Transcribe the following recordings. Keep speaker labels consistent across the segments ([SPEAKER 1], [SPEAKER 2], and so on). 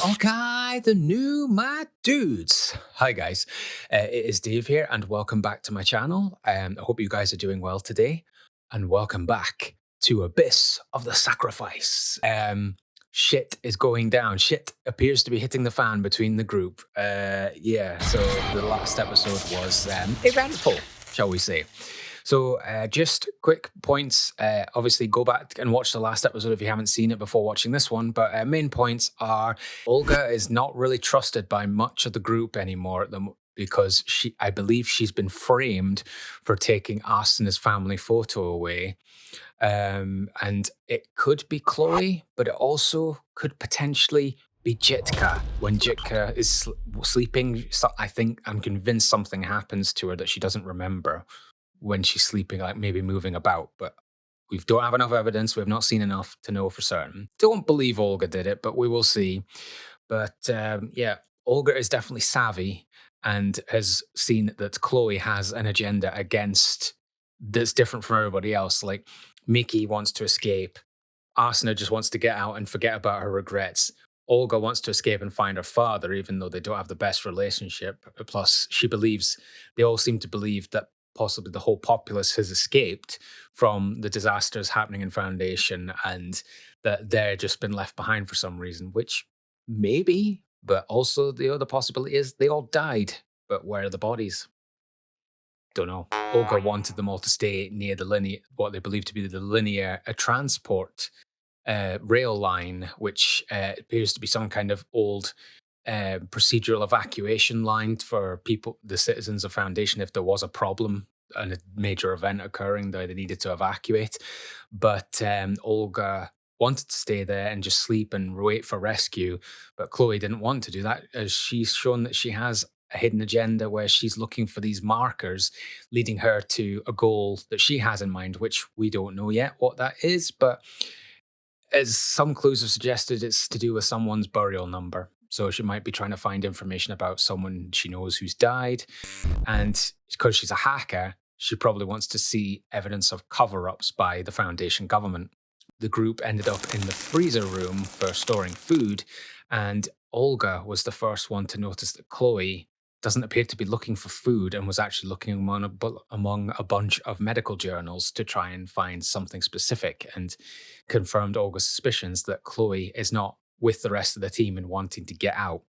[SPEAKER 1] Okay, the new my dudes. Hi guys, it is Dave here, and welcome back to my channel. I hope you guys are doing well today, and welcome back to Abyss of the Sacrifice. Shit is going down. Shit appears to be hitting the fan between the group. Yeah, so the last episode was eventful, shall we say. So just quick points. Obviously, go back and watch the last episode if you haven't seen it before watching this one. But main points are Olga is not really trusted by much of the group anymore because I believe she's been framed for taking Asana's family photo away. And it could be Chloe, but it also could potentially be Jitka. When Jitka is sleeping, I'm convinced something happens to her that she doesn't remember when she's sleeping, like maybe moving about, but we don't have enough evidence. We have not seen enough to know for certain. Don't believe Olga did it, but we will see. But yeah, Olga is definitely savvy and has seen that Chloe has an agenda against that's different from everybody else. Like Mickey wants to escape. Asuna just wants to get out and forget about her regrets. Olga wants to escape and find her father, even though they don't have the best relationship. Plus, they all seem to believe that possibly the whole populace has escaped from the disasters happening in Foundation and that they're just been left behind for some reason, which maybe, but also the other possibility is they all died. But where are the bodies? Don't know. Olga wanted them all to stay near what they believe to be the linear transport rail line, which appears to be some kind of old procedural evacuation line for the citizens of Foundation, if there was a problem and a major event occurring that they needed to evacuate. But Olga wanted to stay there and just sleep and wait for rescue. But Chloe didn't want to do that, as she's shown that she has a hidden agenda where she's looking for these markers leading her to a goal that she has in mind, which we don't know yet what that is. But as some clues have suggested, it's to do with someone's burial number. So she might be trying to find information about someone she knows who's died. And because she's a hacker, she probably wants to see evidence of cover-ups by the Foundation government. The group ended up in the freezer room for storing food, and Olga was the first one to notice that Chloe doesn't appear to be looking for food and was actually looking among a bunch of medical journals to try and find something specific, and confirmed Olga's suspicions that Chloe is not with the rest of the team and wanting to get out.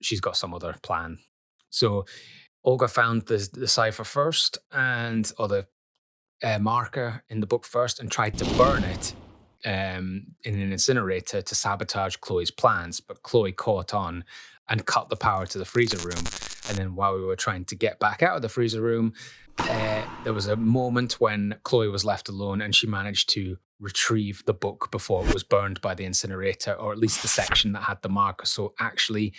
[SPEAKER 1] She's got some other plan. So Olga found the cipher first, or the marker in the book first, and tried to burn it in an incinerator to sabotage Chloe's plans. But Chloe caught on and cut the power to the freezer room. And then while we were trying to get back out of the freezer room, there was a moment when Chloe was left alone and she managed to retrieve the book before it was burned by the incinerator, or at least the section that had the marker. So actually,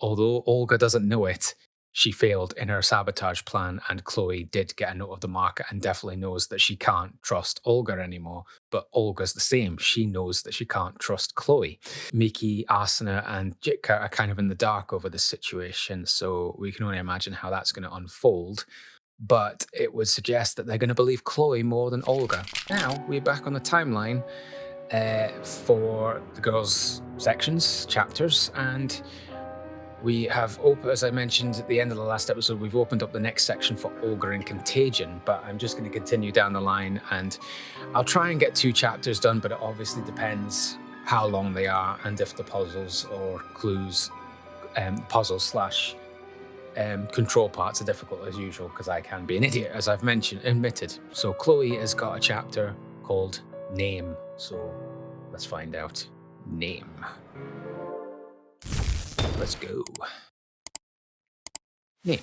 [SPEAKER 1] although Olga doesn't know it, she failed in her sabotage plan, and Chloe did get a note of the marker and definitely knows that she can't trust Olga anymore. But Olga's the same. She knows that she can't trust Chloe. Miki, Asuna, and Jitka are kind of in the dark over this situation, so we can only imagine how that's going to unfold. But it would suggest that they're going to believe Chloe more than Olga. Now, we're back on the timeline for the girls' sections, chapters, and we have, as I mentioned at the end of the last episode, we've opened up the next section for Olga and Contagion, but I'm just going to continue down the line, and I'll try and get 2 chapters done, but it obviously depends how long they are and if the puzzles or clues, control parts are difficult as usual, because I can be an idiot, as I've admitted. So Chloe has got a chapter called Name, so let's find out. Name. Let's go. Name.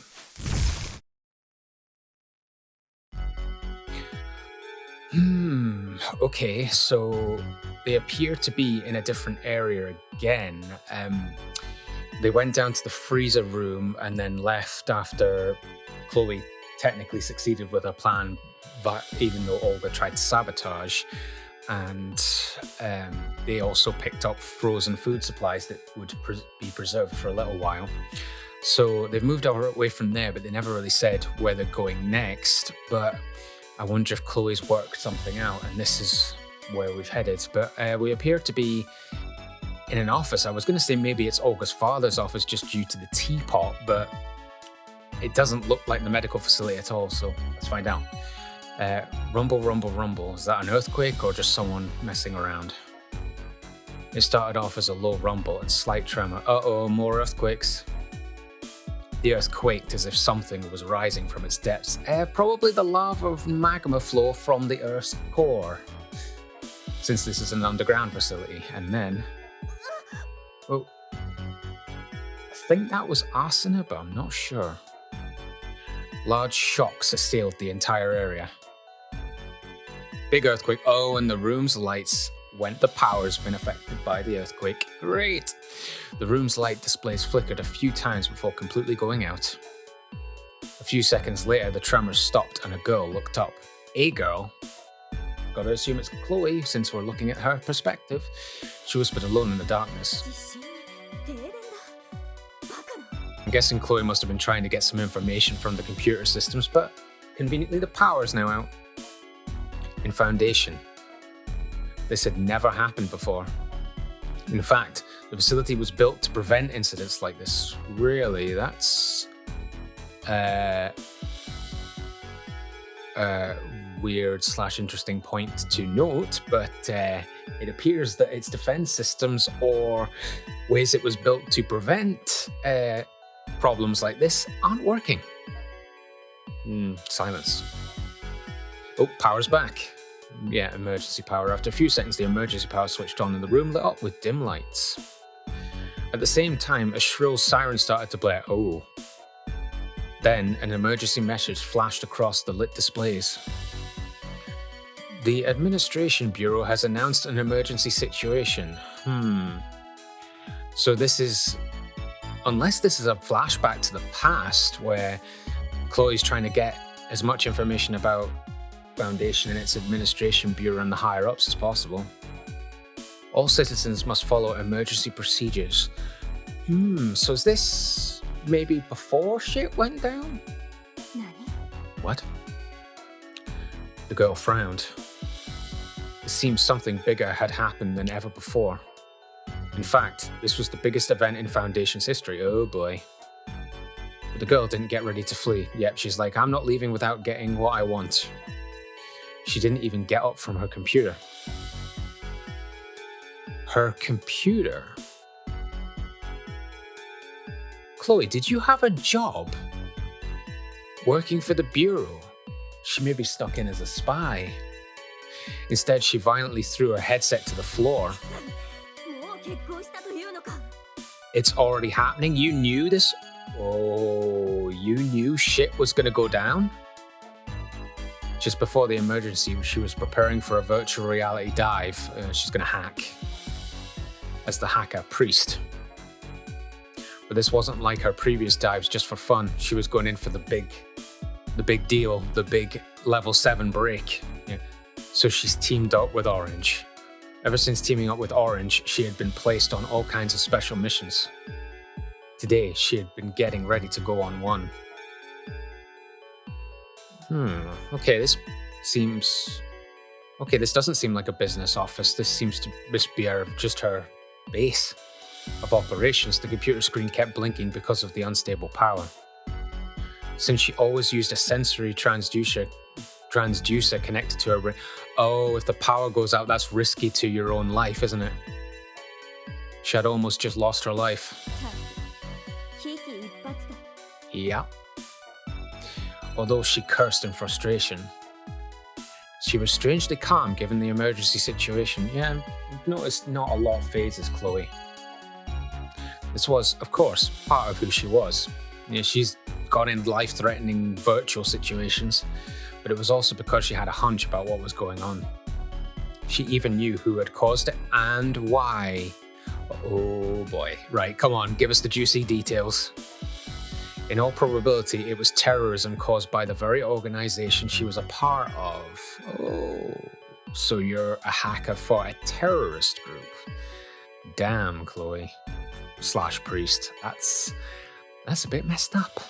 [SPEAKER 1] Okay, so they appear to be in a different area again. They went down to the freezer room and then left after Chloe technically succeeded with her plan, but even though Olga tried to sabotage. And they also picked up frozen food supplies that would be preserved for a little while. So they've moved away from there, but they never really said where they're going next. But I wonder if Chloe's worked something out, and this is where we've headed. But we appear to be in an office. I was going to say maybe it's Olga's father's office just due to the teapot, but it doesn't look like the medical facility at all, so let's find out. Rumble, rumble, rumble. Is that an earthquake or just someone messing around? It started off as a low rumble and slight tremor. Uh-oh, more earthquakes. The earth quaked as if something was rising from its depths. Probably the lava of magma flow from the Earth's core, since this is an underground facility. And then... oh, I think that was arsenic, but I'm not sure. Large shocks assailed the entire area. Big earthquake. Oh, and the room's lights went. The power's been affected by the earthquake. Great! The room's light displays flickered a few times before completely going out. A few seconds later, the tremors stopped and a girl looked up. A girl? Gotta assume it's Chloe, since we're looking at her perspective. She whispered alone in the darkness. I'm guessing Chloe must have been trying to get some information from the computer systems, but conveniently the power's now out. In Foundation, this had never happened before. In fact, the facility was built to prevent incidents like this. Really, that's weird / interesting point to note, but it appears that its defense systems or ways it was built to prevent problems like this aren't working. Silence. Oh, power's back. Yeah, emergency power. After a few seconds, the emergency power switched on and the room lit up with dim lights. At the same time, a shrill siren started to blare. Oh. Then, an emergency message flashed across the lit displays. The Administration Bureau has announced an emergency situation. So this is... unless this is a flashback to the past, where Chloe's trying to get as much information about Foundation and its Administration Bureau and the higher-ups as possible. All citizens must follow emergency procedures. So is this maybe before shit went down? What? The girl frowned. It seems something bigger had happened than ever before. In fact, this was the biggest event in Foundation's history. Oh boy. But the girl didn't get ready to flee. Yep, she's like, I'm not leaving without getting what I want. She didn't even get up from her computer. Her computer? Chloe, did you have a job? Working for the Bureau? She may be stuck in as a spy. Instead, she violently threw her headset to the floor. It's already happening? You knew this? Oh, you knew shit was gonna go down? Just before the emergency, she was preparing for a virtual reality dive. She's gonna hack as the hacker priest. But this wasn't like her previous dives just for fun. She was going in for the big deal, the big level 7 break. Yeah. So she's teamed up with Orange. Ever since teaming up with Orange, she had been placed on all kinds of special missions. Today, she had been getting ready to go on one. Okay, this doesn't seem like a business office. This seems to be just her base of operations. The computer screen kept blinking because of the unstable power. Since she always used a sensory transducer connected to her brain. Oh, if the power goes out, that's risky to your own life, isn't it? She had almost just lost her life. Yeah. Although she cursed in frustration, she was strangely calm given the emergency situation. Yeah, I've noticed not a lot phases Chloe. This was, of course, part of who she was. Yeah, she's got in life-threatening virtual situations, but it was also because she had a hunch about what was going on. She even knew who had caused it and why. Oh boy. Right, come on, give us the juicy details. In all probability, it was terrorism caused by the very organization she was a part of. Oh, so you're a hacker for a terrorist group. Damn, Chloe. / priest. That's a bit messed up.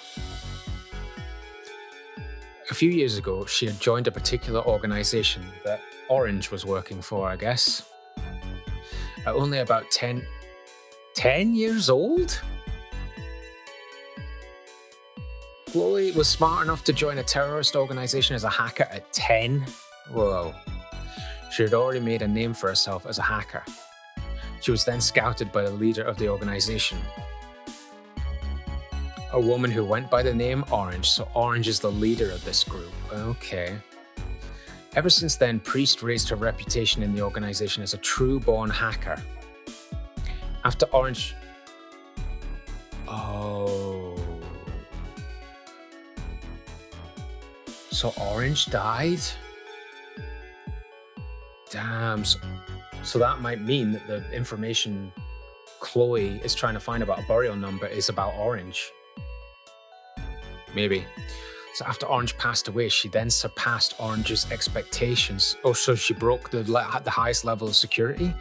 [SPEAKER 1] A few years ago, she had joined a particular organization that Orange was working for, I guess. Only about 10 10 years old? Chloe was smart enough to join a terrorist organization as a hacker at 10? Whoa. She had already made a name for herself as a hacker. She was then scouted by the leader of the organization, a woman who went by the name Orange, so Orange is the leader of this group. Okay. Ever since then, Priest raised her reputation in the organization as a true-born hacker. After Orange... Oh... So Orange died? Damn. So that might mean that the information Chloe is trying to find about a burial number is about Orange. Maybe. So after Orange passed away, she then surpassed Orange's expectations. Oh, so she broke the highest level of security?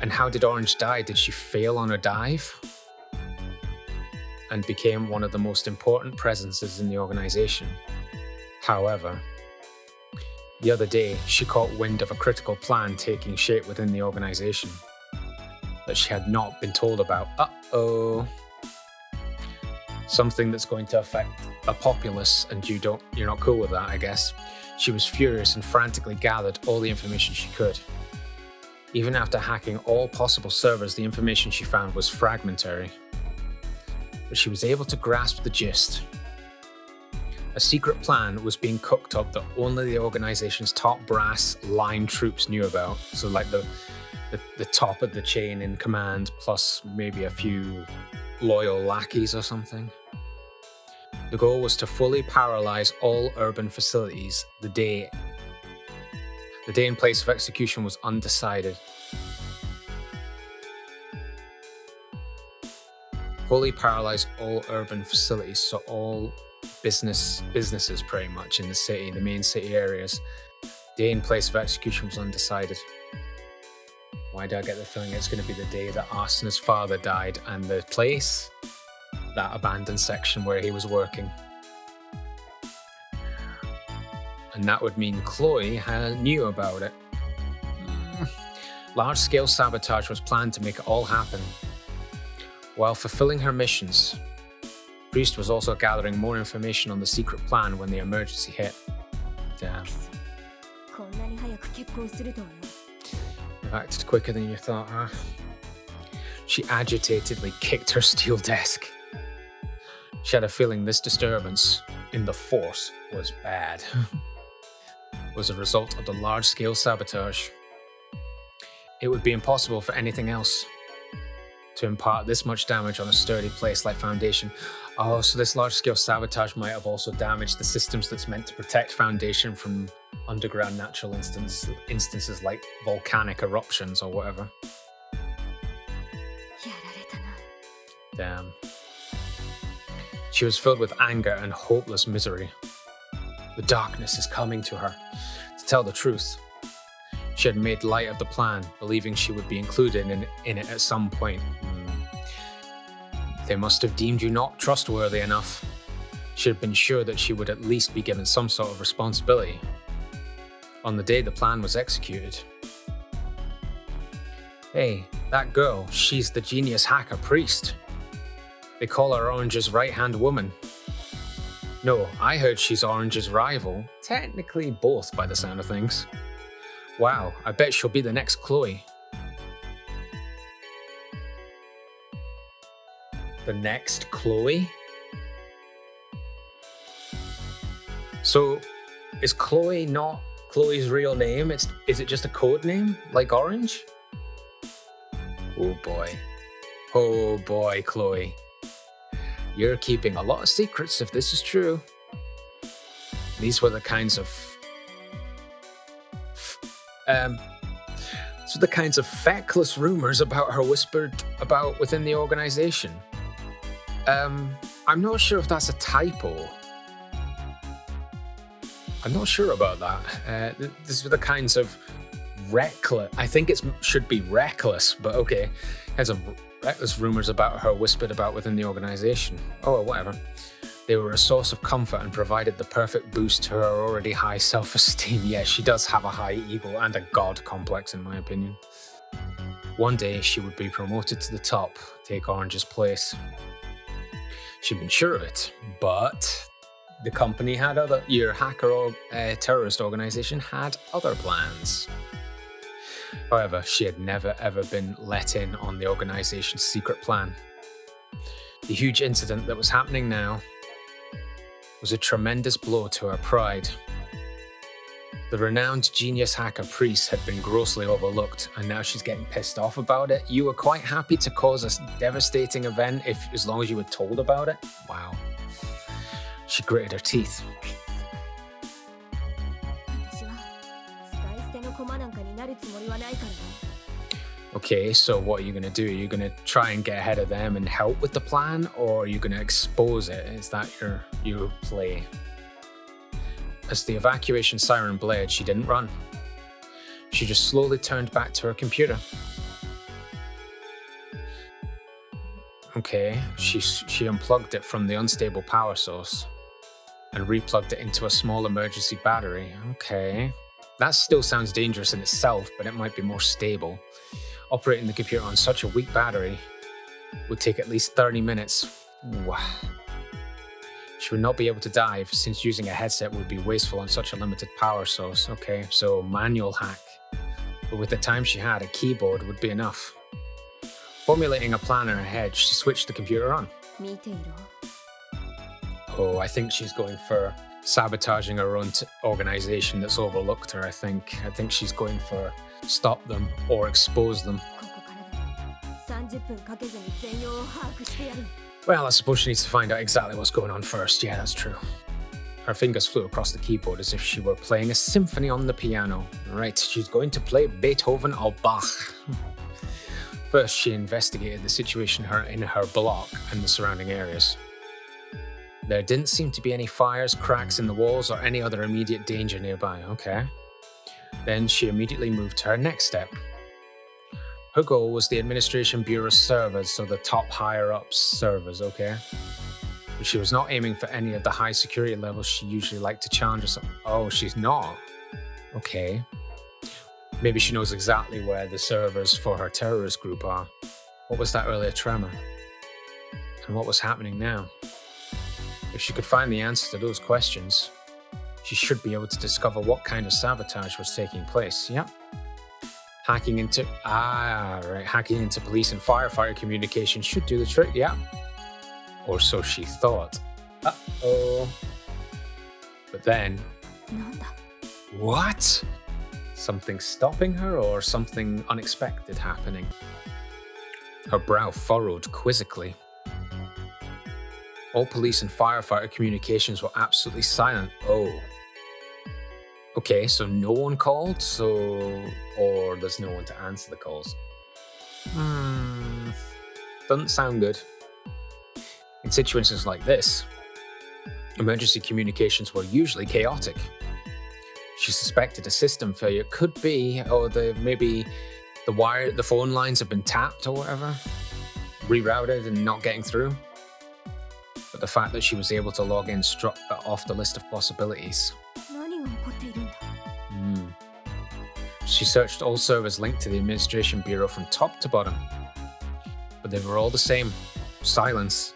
[SPEAKER 1] And how did Orange die? Did she fail on her dive? And became one of the most important presences in the organization. However, the other day, she caught wind of a critical plan taking shape within the organization that she had not been told about. Uh-oh. Something that's going to affect a populace, and you're not cool with that, I guess. She was furious and frantically gathered all the information she could. Even after hacking all possible servers, the information she found was fragmentary. But she was able to grasp the gist. A secret plan was being cooked up that only the organization's top brass line troops knew about. So like the top of the chain in command, plus maybe a few loyal lackeys or something. The goal was to fully paralyze all urban facilities. The day and place of execution was undecided. Fully paralyze all urban facilities, so all businesses pretty much in the city, the main city areas. Day and place of execution was undecided. Why do I get the feeling it's going to be the day that Arsena's father died, and the place? That abandoned section where he was working. And that would mean Chloe knew about it. Large-scale sabotage was planned to make it all happen. While fulfilling her missions, Priest was also gathering more information on the secret plan when the emergency hit. Damn. You've acted quicker than you thought, huh? She agitatedly kicked her steel desk. She had a feeling this disturbance in the Force was bad. Was a result of the large-scale sabotage. It would be impossible for anything else to impart this much damage on a sturdy place like Foundation. Oh, so this large-scale sabotage might have also damaged the systems that's meant to protect Foundation from underground natural instances like volcanic eruptions or whatever. Damn. She was filled with anger and hopeless misery. The darkness is coming to her. To tell the truth, she had made light of the plan, believing she would be included in it at some point. They must have deemed you not trustworthy enough. She had been sure that she would at least be given some sort of responsibility. On the day the plan was executed. Hey, that girl, she's the genius hacker Priest. They call her Orange's right-hand woman. No, I heard she's Orange's rival. Technically both by the sound of things. Wow, I bet she'll be the next Chloe. The next Chloe? So, is Chloe not Chloe's real name? Is it just a code name, like Orange? Oh boy. Oh boy, Chloe. You're keeping a lot of secrets if this is true. These were the kinds of... feckless rumors about her whispered about within the organization. I'm not sure if that's a typo. I'm not sure about that. These are the kinds of reckless... I think it should be reckless, but okay. Kinds of reckless rumors about her whispered about within the organization. Oh, whatever. They were a source of comfort and provided the perfect boost to her already high self-esteem. Yeah, she does have a high ego and a god complex, in my opinion. One day she would be promoted to the top, take Orange's place. She'd been sure of it, but the company had your hacker or terrorist organization had other plans. However, she had never ever been let in on the organization's secret plan. The huge incident that was happening now was a tremendous blow to her pride. The renowned genius hacker Priest had been grossly overlooked, and now she's getting pissed off about it. You were quite happy to cause a devastating event as long as you were told about it? Wow. She gritted her teeth. Okay, so what are you going to do? Are you going to try and get ahead of them and help with the plan, or are you going to expose it? Is that your play? As the evacuation siren blared, she didn't run. She just slowly turned back to her computer. Okay, she unplugged it from the unstable power source and replugged it into a small emergency battery. Okay, that still sounds dangerous in itself, but it might be more stable. Operating the computer on such a weak battery would take at least 30 minutes. Wow. She would not be able to dive, since using a headset would be wasteful on such a limited power source. Okay, so manual hack. But with the time she had, a keyboard would be enough. Formulating a plan in her head, she switched the computer on. Oh, I think she's going for sabotaging her own organization that's overlooked her, I think. I think she's going for stop them or expose them. Well, I suppose she needs to find out exactly what's going on first. Yeah, that's true. Her fingers flew across the keyboard as if she were playing a symphony on the piano. Right, she's going to play Beethoven or Bach. First, she investigated the situation in her block and the surrounding areas. There didn't seem to be any fires, cracks in the walls, or any other immediate danger nearby. Okay. Then she immediately moved to her next step. Her goal was the Administration Bureau's servers, so the top higher-ups servers, okay? But she was not aiming for any of the high security levels she usually liked to challenge herself. Oh, she's not? Okay. Maybe she knows exactly where the servers for her terrorist group are. What was that earlier tremor? And what was happening now? If she could find the answer to those questions, she should be able to discover what kind of sabotage was taking place. Yep. Hacking into police and firefighter communication should do the trick, yeah. Or so she thought. Uh-oh. But then... What? Something stopping her or something unexpected happening? Her brow furrowed quizzically. All police and firefighter communications were absolutely silent. Oh. Okay, so no one called, or there's no one to answer the calls. Doesn't sound good. In situations like this, emergency communications were usually chaotic. She suspected a system failure could be, or maybe the phone lines have been tapped or whatever, rerouted and not getting through. But the fact that she was able to log in struck that off the list of possibilities. She searched all servers linked to the Administration Bureau from top to bottom, but they were all the same. Silence.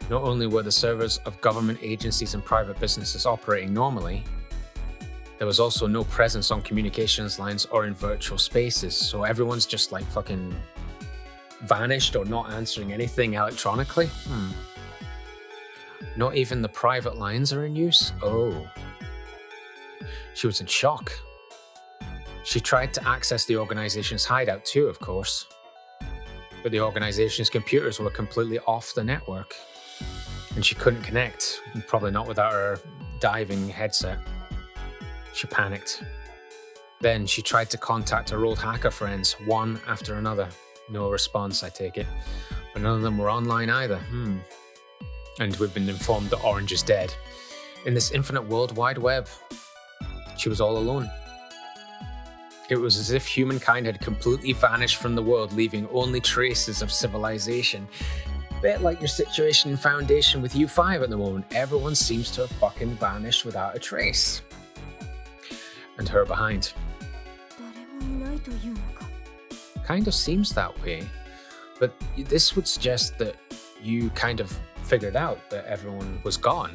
[SPEAKER 1] Not only were the servers of government agencies and private businesses operating normally, there was also no presence on communications lines or in virtual spaces, so everyone's just like fucking vanished or not answering anything electronically. Not even the private lines are in use? Oh. She was in shock. She tried to access the organization's hideout too, of course. But the organization's computers were completely off the network. And she couldn't connect, probably not without her diving headset. She panicked. Then she tried to contact her old hacker friends, one after another. No response, I take it. But none of them were online either. And we've been informed that Orange is dead. In this infinite world wide web, she was all alone. It was as if humankind had completely vanished from the world, leaving only traces of civilization. A bit like your situation in Foundation with U5 at the moment. Everyone seems to have fucking vanished without a trace. And her behind. Kind of seems that way. But this would suggest that you kind of figured out that everyone was gone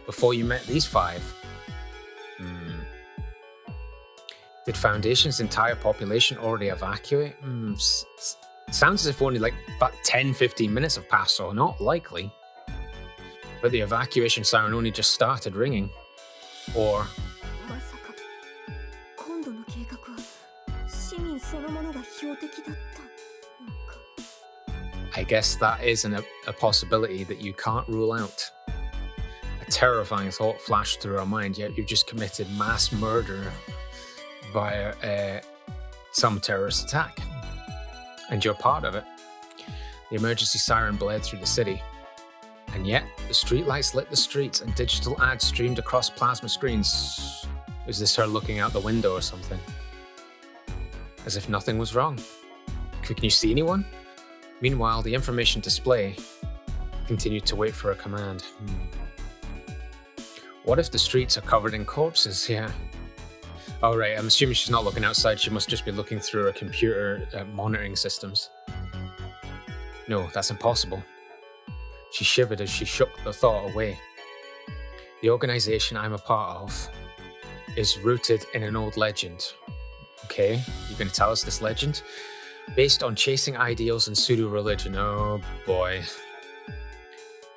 [SPEAKER 1] before you met these five. Did Foundation's entire population already evacuate? Sounds as if only like about 10-15 minutes have passed, so not likely. But the evacuation siren only just started ringing. Or... I guess that is a possibility that you can't rule out. A terrifying thought flashed through our mind, yet you've just committed mass murder via some terrorist attack. And you're part of it. The emergency siren blared through the city. And yet, the streetlights lit the streets and digital ads streamed across plasma screens. Is this her looking out the window or something? As if nothing was wrong. Can you see anyone? Meanwhile, the information display continued to wait for a command. What if the streets are covered in corpses? Yeah. Oh, right, I'm assuming she's not looking outside. She must just be looking through her computer monitoring systems. No, that's impossible. She shivered as she shook the thought away. The organization I'm a part of is rooted in an old legend. Okay, you're going to tell us this legend? Based on chasing ideals and pseudo-religion. Oh boy.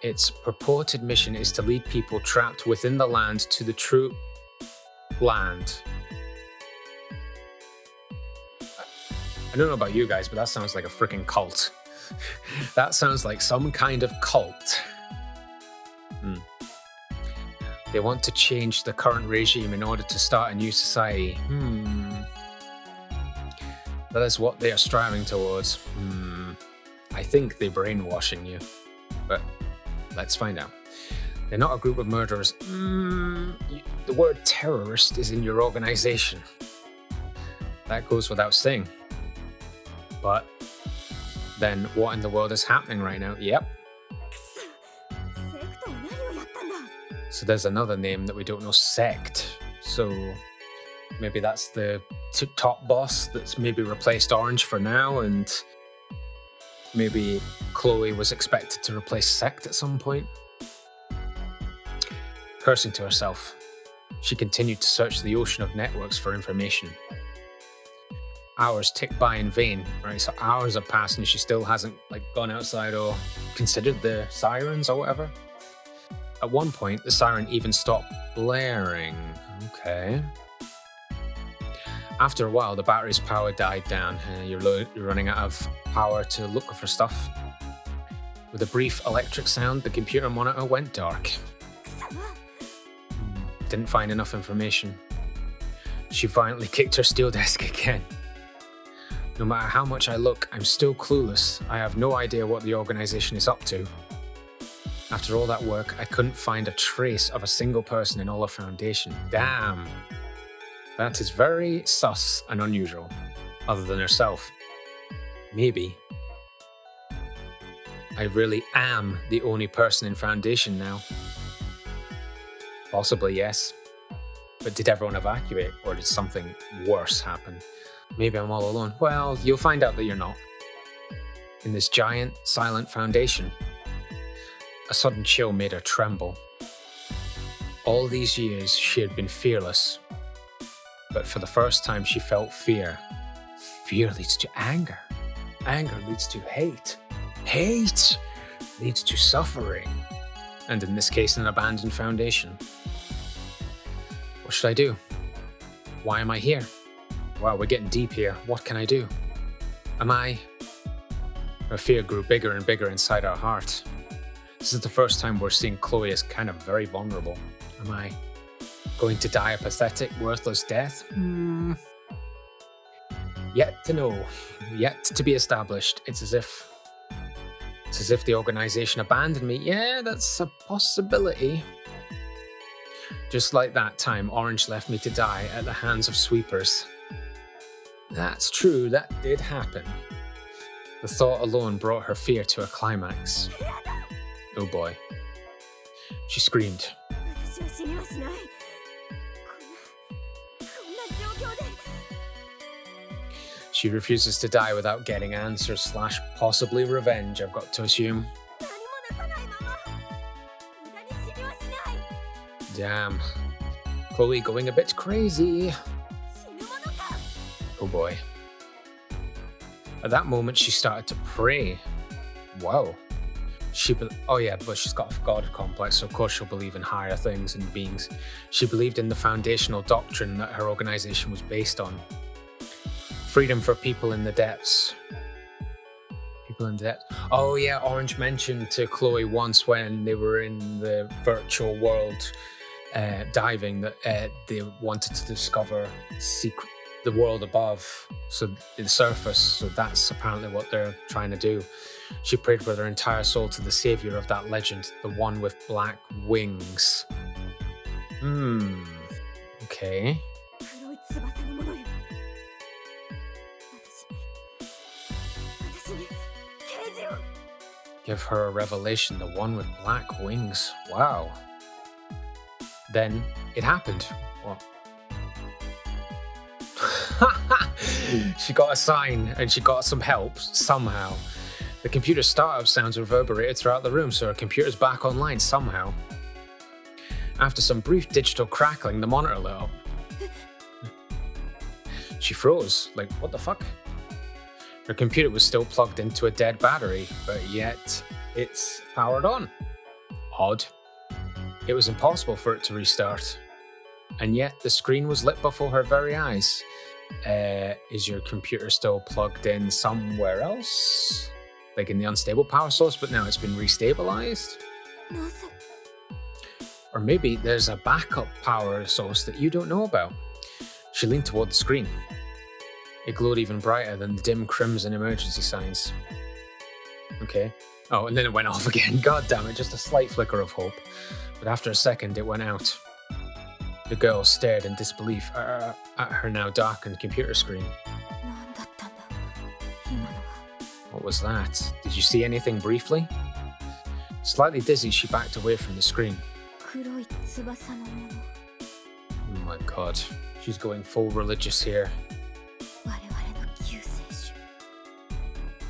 [SPEAKER 1] Its purported mission is to lead people trapped within the land to the true land. I don't know about you guys, but that sounds like a freaking cult. That sounds like some kind of cult. They want to change the current regime in order to start a new society. That is what they are striving towards. I think they're brainwashing you, but let's find out. They're not a group of murderers. The word terrorist is in your organization. That goes without saying. But then what in the world is happening right now? Yep. So there's another name that we don't know, Sect. So maybe that's the top boss that's maybe replaced Orange for now, and maybe Chloe was expected to replace Sect at some point. Cursing to herself, she continued to search the ocean of networks for information. Hours ticked by in vain, right? So hours have passed and she still hasn't gone outside or considered the sirens or whatever. At one point, the siren even stopped blaring. Okay. After a while, the battery's power died down. You're running out of power to look for stuff. With a brief electric sound, the computer monitor went dark. Didn't find enough information. She violently kicked her steel desk again. No matter how much I look, I'm still clueless. I have no idea what the organization is up to. After all that work, I couldn't find a trace of a single person in all of Foundation. Damn. That is very sus and unusual, other than herself. Maybe I really am the only person in Foundation now. Possibly, yes. But did everyone evacuate, or did something worse happen? Maybe I'm all alone. Well, you'll find out that you're not. In this giant, silent Foundation, a sudden chill made her tremble. All these years, she had been fearless. But for the first time, she felt fear. Fear leads to anger. Anger leads to hate. Hate leads to suffering. And in this case, an abandoned Foundation. What should I do? Why am I here? Wow, we're getting deep here. What can I do? Her fear grew bigger and bigger inside her heart. This is the first time we're seeing Chloe as kind of very vulnerable. Am I going to die a pathetic, worthless death? Yet to know. Yet to be established. It's as if the organization abandoned me. Yeah, that's a possibility. Just like that time Orange left me to die at the hands of sweepers. That's true, that did happen. The thought alone brought her fear to a climax. Oh boy. She screamed. She refuses to die without getting answers slash possibly revenge, I've got to assume. Damn. Chloe going a bit crazy. Oh boy. At that moment, she started to pray. Wow. Oh yeah, but she's got a god complex, so of course she'll believe in higher things and beings. She believed in the foundational doctrine that her organization was based on. Freedom for people in the depths. People in the depths. Oh yeah, Orange mentioned to Chloe once when they were in the virtual world diving that they wanted to discover the world above, so the surface. So that's apparently what they're trying to do. She prayed with her entire soul to the savior of that legend, the one with black wings. Okay. Give her a revelation, the one with black wings. Wow. Then it happened. What? She got a sign and she got some help somehow. The computer startup sounds reverberated throughout the room, so her computer's back online somehow. After some brief digital crackling, the monitor lit up. She froze, like, what the fuck? Her computer was still plugged into a dead battery, but yet it's powered on. Odd. It was impossible for it to restart. And yet the screen was lit before her very eyes. Is your computer still plugged in somewhere else? Like in the unstable power source, but now it's been restabilized? Or maybe there's a backup power source that you don't know about. She leaned toward the screen. It glowed even brighter than the dim crimson emergency signs. Okay. Oh, and then it went off again. God damn it, just a slight flicker of hope. But after a second, it went out. The girl stared in disbelief at her now darkened computer screen. What was that? Did you see anything briefly? Slightly dizzy, she backed away from the screen. Oh my god, she's going full religious here.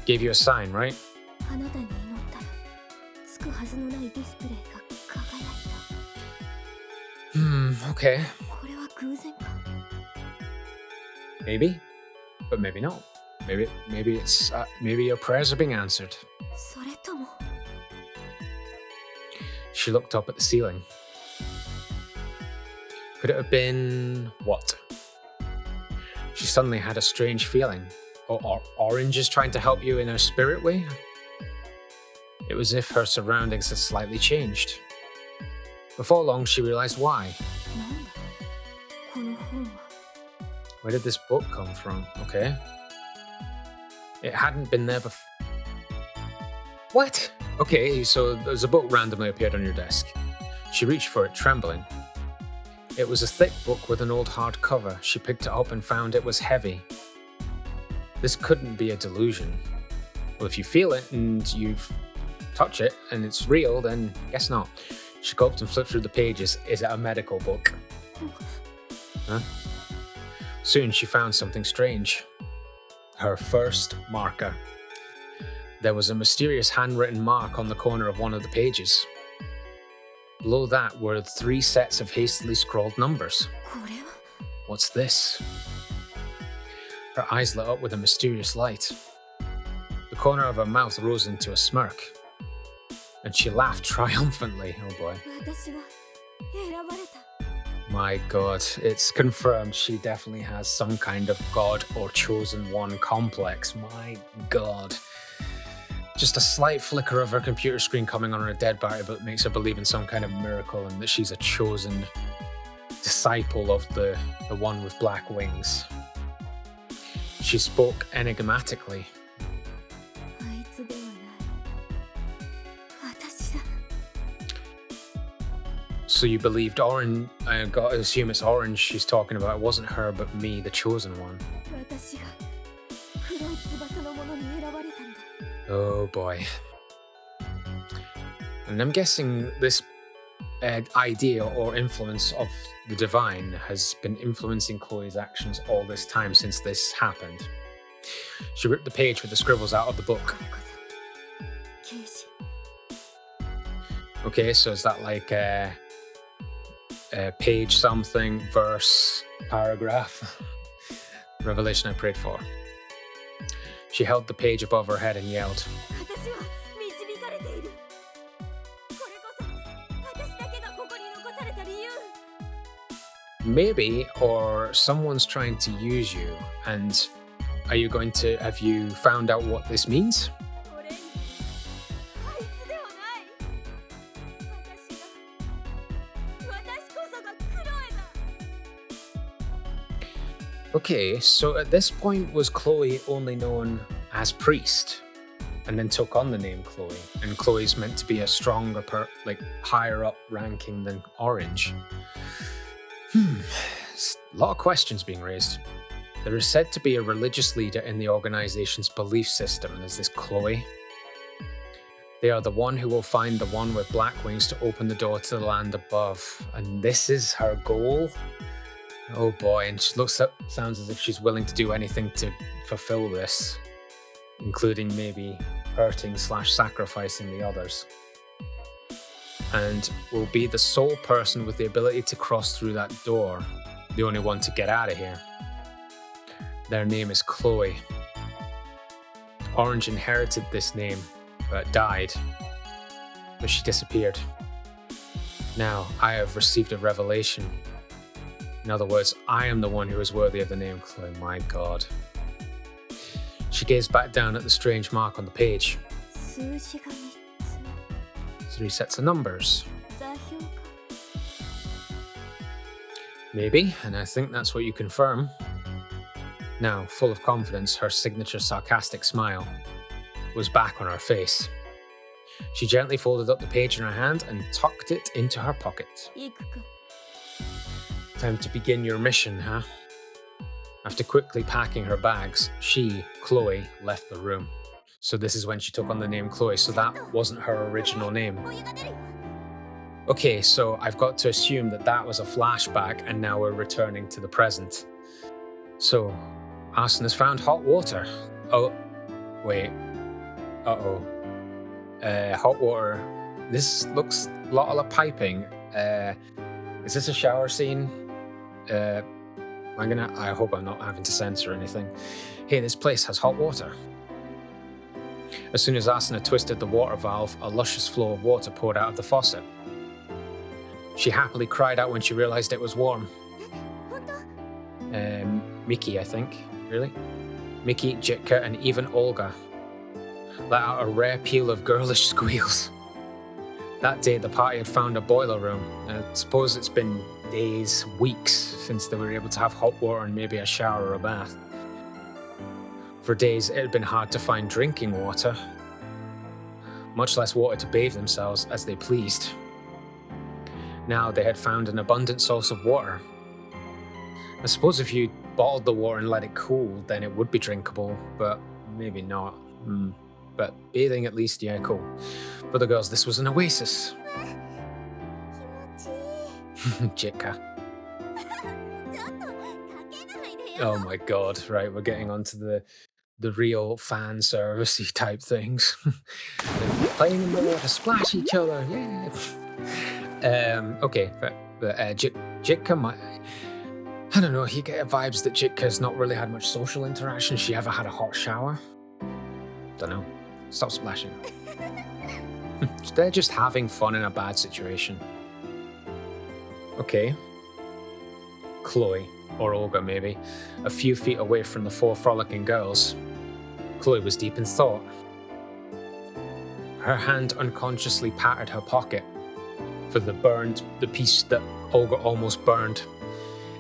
[SPEAKER 1] Gave you a sign, right? Okay. Maybe, but maybe not. Maybe it's maybe your prayers are being answered. She looked up at the ceiling. Could it have been what? She suddenly had a strange feeling. Or Orange is trying to help you in her spirit way? It was as if her surroundings had slightly changed. Before long, she realized why. Where did this book come from? Okay. It hadn't been there before. What? Okay, so there's a book randomly appeared on your desk. She reached for it, trembling. It was a thick book with an old hard cover. She picked it up and found it was heavy. This couldn't be a delusion. Well, if you feel it and you touch it and it's real, then guess not. She gulped and flipped through the pages. Is it a medical book? Huh? Soon she found something strange. Her first marker. There was a mysterious handwritten mark on the corner of one of the pages. Below that were 3 sets of hastily scrawled numbers. What's this? Her eyes lit up with a mysterious light. The corner of her mouth rose into a smirk. And she laughed triumphantly. Oh boy. My god, it's confirmed she definitely has some kind of god or chosen one complex. My god. Just a slight flicker of her computer screen coming on her dead battery, but makes her believe in some kind of miracle and that she's a chosen disciple of the one with black wings. She spoke enigmatically. So you believed Orange? I got to assume it's Orange she's talking about. It wasn't her, but me, the chosen one. Oh boy. And I'm guessing this idea or influence of the divine has been influencing Chloe's actions all this time since this happened. She ripped the page with the scribbles out of the book. Okay, so is that like a page something, verse, paragraph? Revelation I prayed for. She held the page above her head and yelled. Maybe, or someone's trying to use you, and have you found out what this means? Okay, so at this point was Chloe only known as Priest, and then took on the name Chloe, and Chloe's meant to be a stronger, higher up ranking than Orange. A lot of questions being raised. There is said to be a religious leader in the organization's belief system, and there's this Chloe. They are the one who will find the one with black wings to open the door to the land above, and this is her goal. Oh boy, and she sounds as if she's willing to do anything to fulfill this, including maybe hurting/sacrificing the others. And will be the sole person with the ability to cross through that door, the only one to get out of here. Their name is Chloe. Orange inherited this name, but died. But she disappeared. Now, I have received a revelation. In other words, I am the one who is worthy of the name Chloe. My God. She gazed back down at the strange mark on the page. 3 sets of numbers. Maybe, and I think that's what you confirm. Now, full of confidence, her signature sarcastic smile was back on her face. She gently folded up the page in her hand and tucked it into her pocket. Time to begin your mission, huh? After quickly packing her bags, she, Chloe, left the room. So this is when she took on the name Chloe, so that wasn't her original name. Okay, so I've got to assume that was a flashback and now we're returning to the present. So, Asuna has found hot water. Oh, wait. Uh-oh. Hot water. This looks a lot of piping. Is this a shower scene? I hope I'm not having to censor anything. Hey, this place has hot water. As soon as Asuna twisted the water valve, a luscious flow of water poured out of the faucet. She happily cried out when she realized it was warm. Miki, I think. Really? Miki, Jitka, and even Olga let out a rare peal of girlish squeals. That day, the party had found a boiler room. I suppose it's been days, weeks since they were able to have hot water and maybe a shower or a bath. For days, it had been hard to find drinking water, much less water to bathe themselves as they pleased. Now they had found an abundant source of water. I suppose if you bottled the water and let it cool, then it would be drinkable, but maybe not. But bathing at least, yeah, cool. For the girls, this was an oasis. Jitka. Oh my God, right, we're getting onto the real fan servicey type things. Playing in the water, splash each other, yeah. Okay, but Jitka, I don't know, you get vibes that Jitka's not really had much social interaction. She ever had a hot shower? Don't know. Stop splashing. They're just having fun in a bad situation. Okay. Chloe, or Olga maybe, a few feet away from the 4 frolicking girls. Chloe was deep in thought. Her hand unconsciously patted her pocket for the piece that Olga almost burned.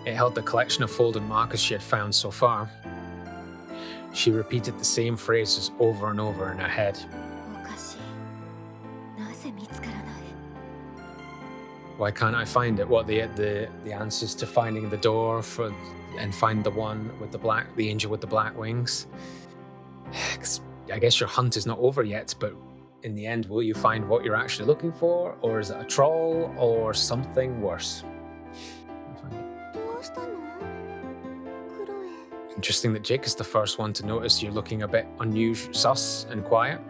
[SPEAKER 1] It held the collection of folded markers she had found so far. She repeated the same phrases over and over in her head. Why can't I find it? What, the answers to finding the door and find the one with the angel with the black wings? I guess your hunt is not over yet, but in the end, will you find what you're actually looking for? Or is it a troll or something worse? Interesting that Jake is the first one to notice you're looking a bit unusual, sus, and quiet.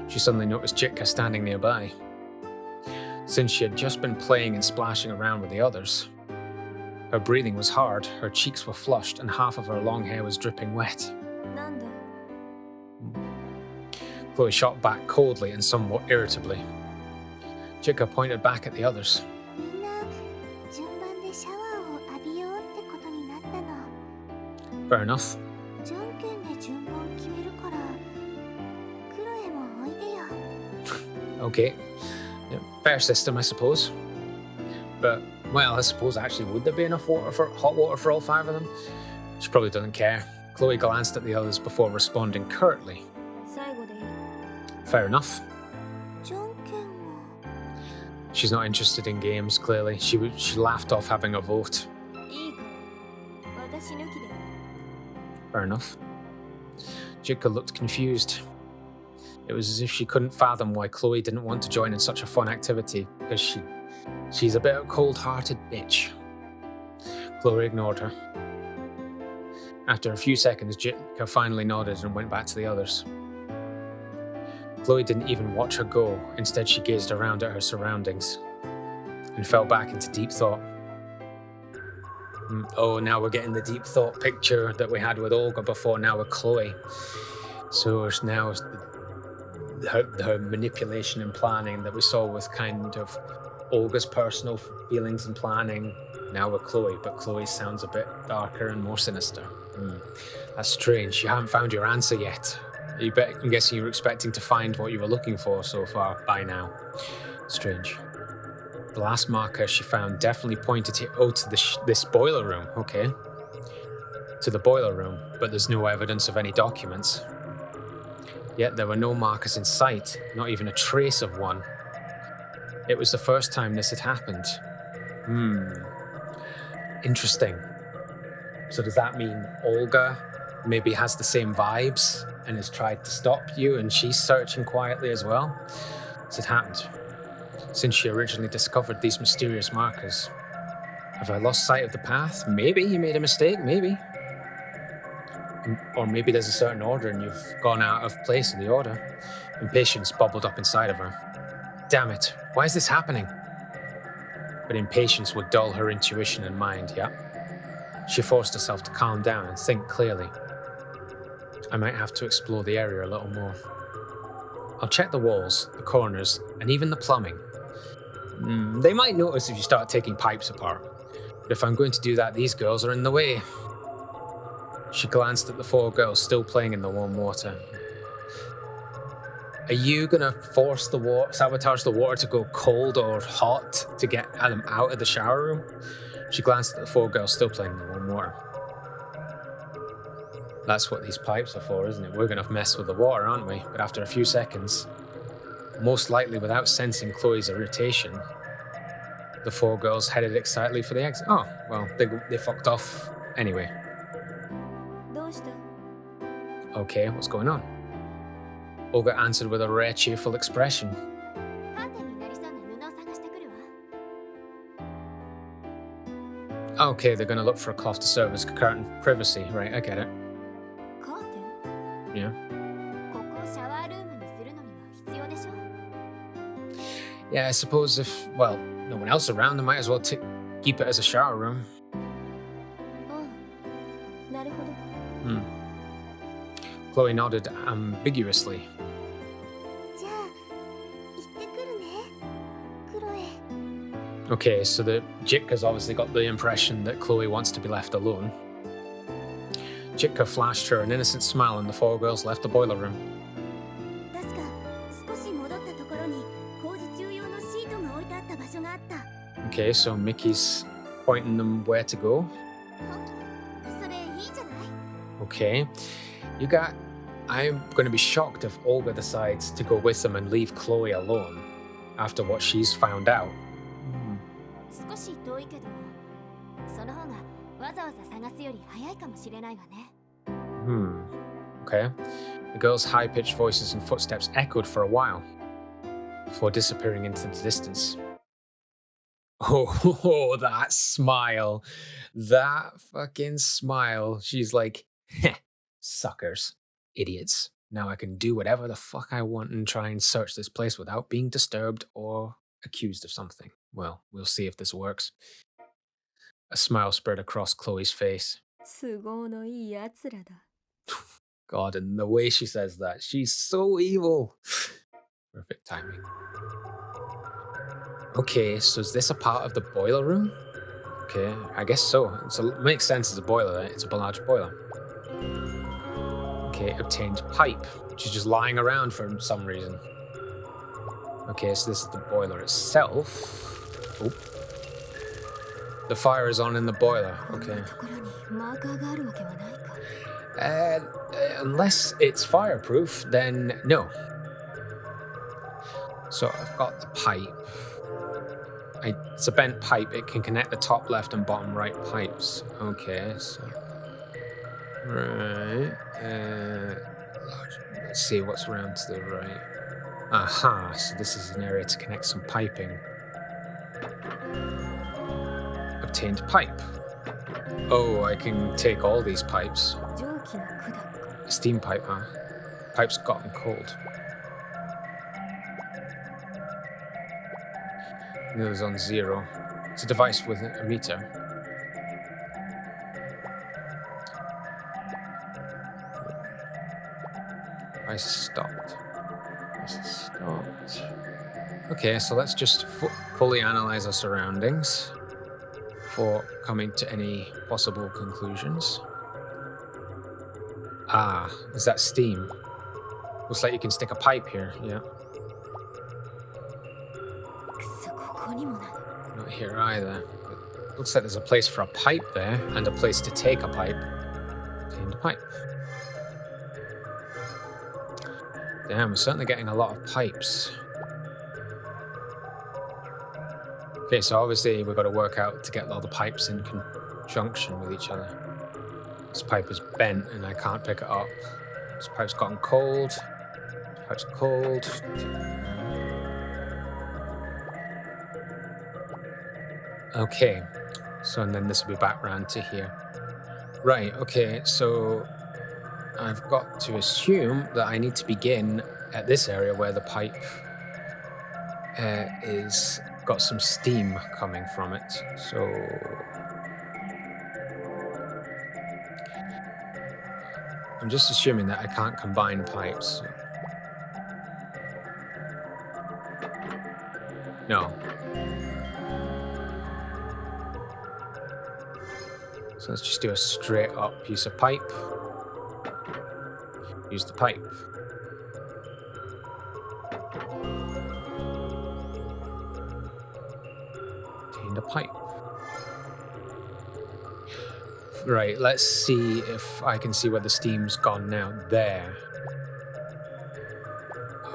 [SPEAKER 1] She suddenly noticed Jitka standing nearby. Since she had just been playing and splashing around with the others, her breathing was hard, her cheeks were flushed, and half of her long hair was dripping wet. Chloe shot back coldly and somewhat irritably. Jitka pointed back at the others. Fair enough. Okay. Yeah, fair system, I suppose. But, well, I suppose actually would there be enough hot water for all 5 of them? She probably doesn't care. Chloe glanced at the others before responding curtly. Fair enough. She's not interested in games, clearly. She laughed off having a vote. Fair enough. Jitka looked confused. It was as if she couldn't fathom why Chloe didn't want to join in such a fun activity, because she's a bit of a cold-hearted bitch. Chloe ignored her. After a few seconds, Jitka finally nodded and went back to the others. Chloe didn't even watch her go. Instead, she gazed around at her surroundings and fell back into deep thought. Oh, now we're getting the deep thought picture that we had with Olga before, now with Chloe. So now her manipulation and planning that we saw with kind of Olga's personal feelings and planning, now with Chloe, but Chloe sounds a bit darker and more sinister. That's strange. You haven't found your answer yet. I'm guessing you were expecting to find what you were looking for so far by now. Strange. The last marker she found definitely pointed to this boiler room. Okay. To the boiler room, but there's no evidence of any documents. Yet there were no markers in sight, not even a trace of one. It was the first time this had happened. Interesting. So does that mean Olga maybe has the same vibes and has tried to stop you, and she's searching quietly as well? This had happened since she originally discovered these mysterious markers. Have I lost sight of the path? Maybe you made a mistake, maybe. Or maybe there's a certain order and you've gone out of place in the order. Impatience bubbled up inside of her. Damn it, why is this happening? But impatience would dull her intuition and mind, yeah. She forced herself to calm down and think clearly. I might have to explore the area a little more. I'll check the walls, the corners, and even the plumbing. They might notice if you start taking pipes apart. But if I'm going to do that, these girls are in the way. She glanced at the 4 girls still playing in the warm water. Are you gonna sabotage the water to go cold or hot to get them out of the shower room? She glanced at the 4 girls still playing in the warm water. That's what these pipes are for, isn't it? We're gonna mess with the water, aren't we? But after a few seconds, most likely without sensing Chloe's irritation, the 4 girls headed excitedly for the exit. Oh, well, they fucked off anyway. Okay, what's going on? Olga answered with a rare, cheerful expression. Okay, they're gonna look for a cloth to serve as curtain privacy. Right, I get it. Yeah. Yeah, I suppose if, well, no one else around, they might as well keep it as a shower room. Chloe nodded ambiguously. Okay, so the Jitka obviously got the impression that Chloe wants to be left alone. Jitka flashed her an innocent smile and the 4 girls left the boiler room. Okay, so Mickey's pointing them where to go. Okay. I'm going to be shocked if Olga decides to go with them and leave Chloe alone after what she's found out. Okay. The girls' high-pitched voices and footsteps echoed for a while before disappearing into the distance. Oh, that smile. That fucking smile. She's like, "Heh, suckers, idiots. Now I can do whatever the fuck I want and try and search this place without being disturbed or accused of something. Well, we'll see if this works." A smile spread across Chloe's face.
[SPEAKER 2] 都合のいい奴らだ。
[SPEAKER 1] God, and the way she says that, she's so evil. Perfect timing. Okay, so is this a part of the boiler room? Okay, I guess so. It makes sense as a boiler, right? It's a large boiler. Okay, obtained pipe, which is just lying around for some reason. Okay, so this is the boiler itself. Oh. The fire is on in the boiler.
[SPEAKER 2] こん
[SPEAKER 1] Okay.
[SPEAKER 2] なところにマーカーがあるわけはないか。
[SPEAKER 1] Unless it's fireproof, then no. So I've got the pipe. It's a bent pipe. It can connect the top left and bottom right pipes. Okay, so right. Let's see what's around to the right. Aha, so this is an area to connect some piping. Obtained pipe. Oh, I can take all these pipes.
[SPEAKER 2] 蒸気の管か。
[SPEAKER 1] Steam pipe, huh? Pipe's gotten cold. The other's on 0. It's a device with a meter. Device stopped. Device stopped. Okay, so let's just fully analyze our surroundings before coming to any possible conclusions. Ah, is that steam? Looks like you can stick a pipe here, yeah.
[SPEAKER 2] くそ、ここにもない。
[SPEAKER 1] Not here either. But looks like there's a place for a pipe there and a place to take a pipe. Obtained a pipe. Damn, we're certainly getting a lot of pipes. Okay, so obviously we've got to work out to get all the pipes in conjunction with each other. This pipe is bent and I can't pick it up. This pipe's gotten cold. This pipe's cold. Okay, so and then this will be back round to here. Right, okay, so I've got to assume that I need to begin at this area where the pipe is got some steam coming from it. So I'm just assuming that I can't combine pipes. No. So let's just do a straight up piece of pipe. Use the pipe. Obtained a pipe. Right, let's see if I can see where the steam's gone now. There.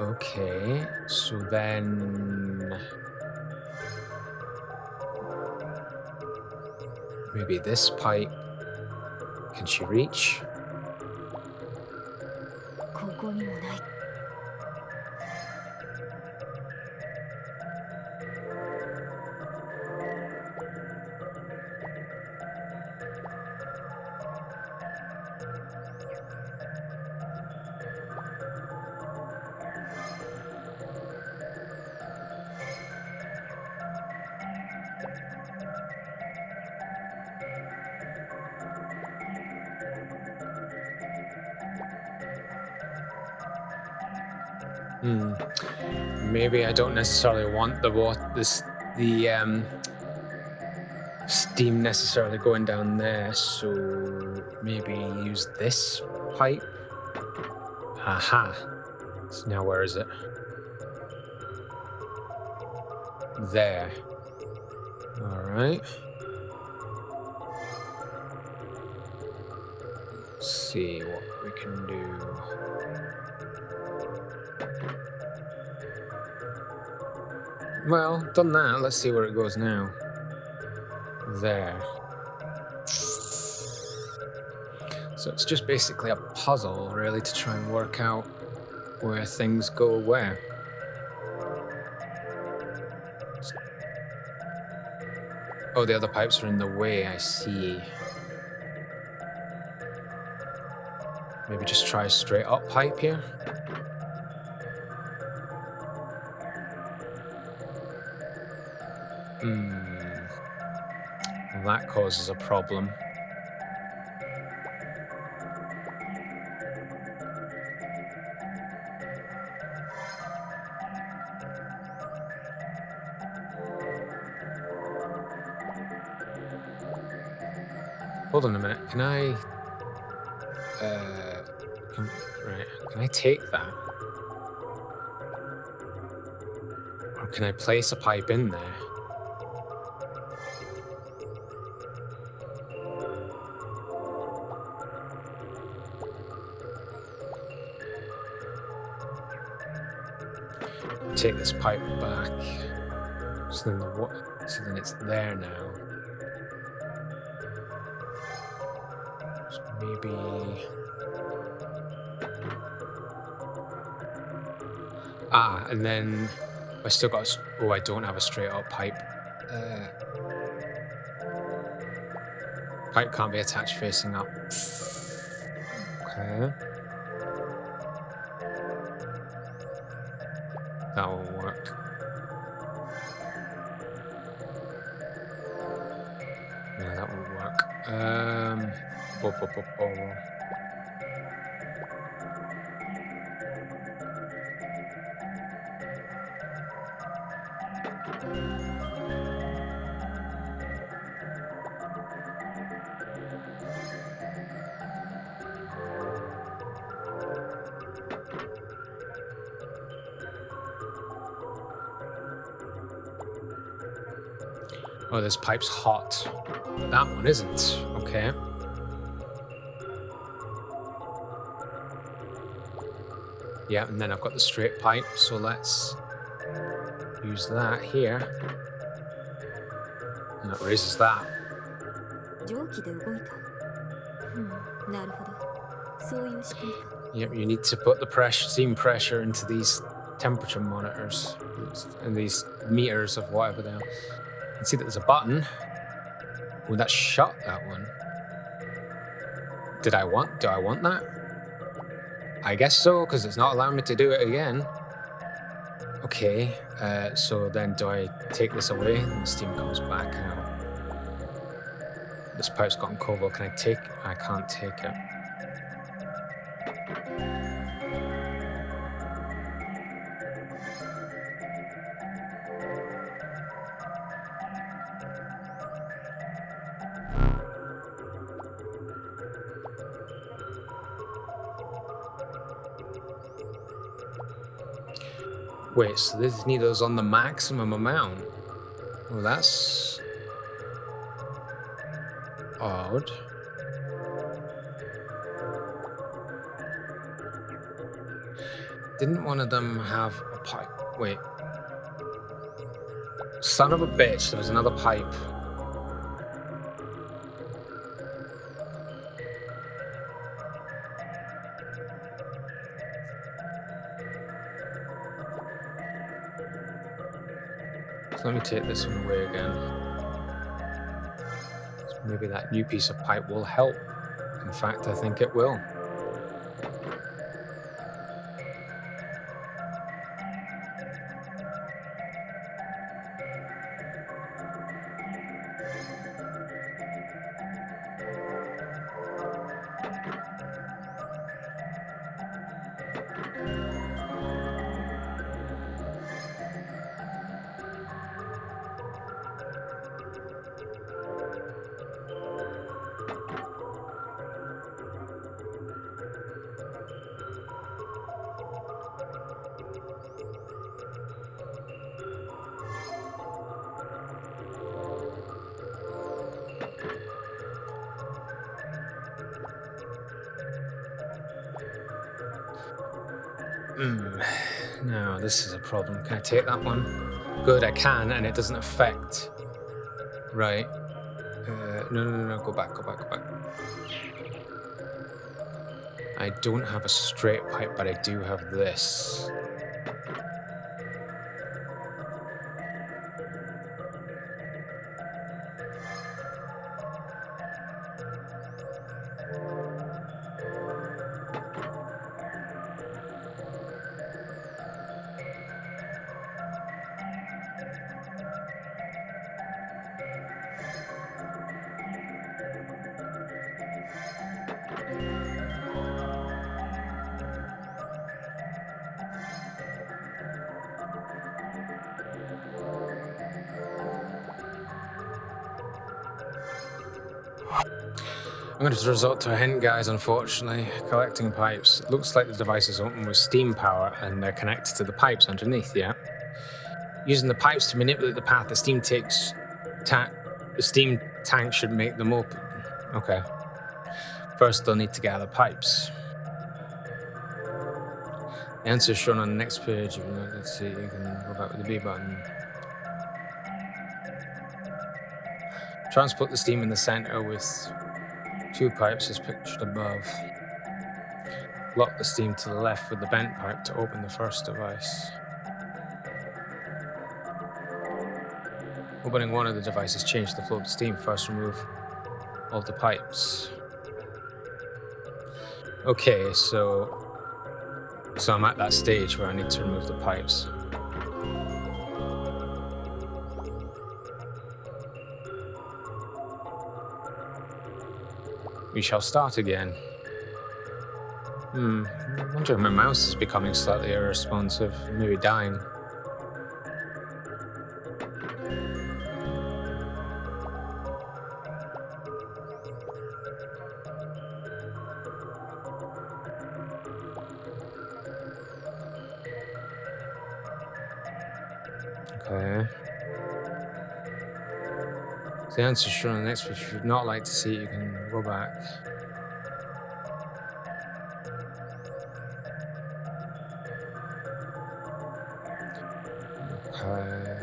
[SPEAKER 1] Okay, so then maybe this pipe. Can she reach?
[SPEAKER 2] ここにもない。
[SPEAKER 1] Maybe I don't necessarily want the steam necessarily going down there, so maybe use this pipe. Aha. So now where is it? There. All right. Let's see what we can do. Well, done that. Let's see where it goes now. There. So it's just basically a puzzle, really, to try and work out where things go where. Oh, the other pipes are in the way, I see. Maybe just try a straight up pipe here. Hmm. Well, that causes a problem. Hold on a minute. Can I uh right, can I take that? Or can I place a pipe in there? Take this pipe back. So then the what? So then it's there now. So maybe. And then I still got. Oh, I don't have a straight up pipe. Uh, Pipe can't be attached facing up. Okay, that won't work. No, that won't work. Bo, bo, bo, bo. Oh, this pipe's hot. But that one isn't. Okay. Yeah, and then I've got the straight pipe, so let's use that here. And that raises that.
[SPEAKER 2] 蒸気で動いた。なるほど。そういう仕組みか。
[SPEAKER 1] Yep, you need to put the pressure, steam pressure into these temperature monitors and these meters of whatever they are. You can see that there's a button. Would that shut that one? Do I want that? I guess so, because it's not allowing me to do it again. Okay, so then do I take this away? And the steam comes back out. This pipe's gotten cold. Well, can I take? I can't take it. Wait, so this needle's on the maximum amount? Well, that's odd. Didn't one of them have a pipe? Wait. Son of a bitch, there was another pipe. So let me take this one away again. So maybe that new piece of pipe will help. In fact, I think it will. No, this is a problem. Can I take that one? Good, I can, and it doesn't affect. Right. No. Go back. I don't have a straight pipe, but I do have this. I'm going to resort to a hint, guys, unfortunately. Collecting pipes. It looks like the device is open with steam power and they're connected to the pipes underneath, yeah? Using the pipes to manipulate the path the steam takes, the steam tank should make them open. Okay. First, they'll need to gather pipes. The answer is shown on the next page. If you know, let's see, you can go back with the B button. Transport the steam in the center with 2 pipes as pictured above. Lock the steam to the left with the bent pipe to open the first device. Opening one of the devices changes the flow of the steam. First, remove all the pipes. Okay, so I'm at that stage where I need to remove the pipes. We shall start again. I'm wondering, my mouse is becoming slightly irresponsive, maybe dying. Okay. So the answer is shown on the next page. If you'd not like to see it, you can go back. Okay.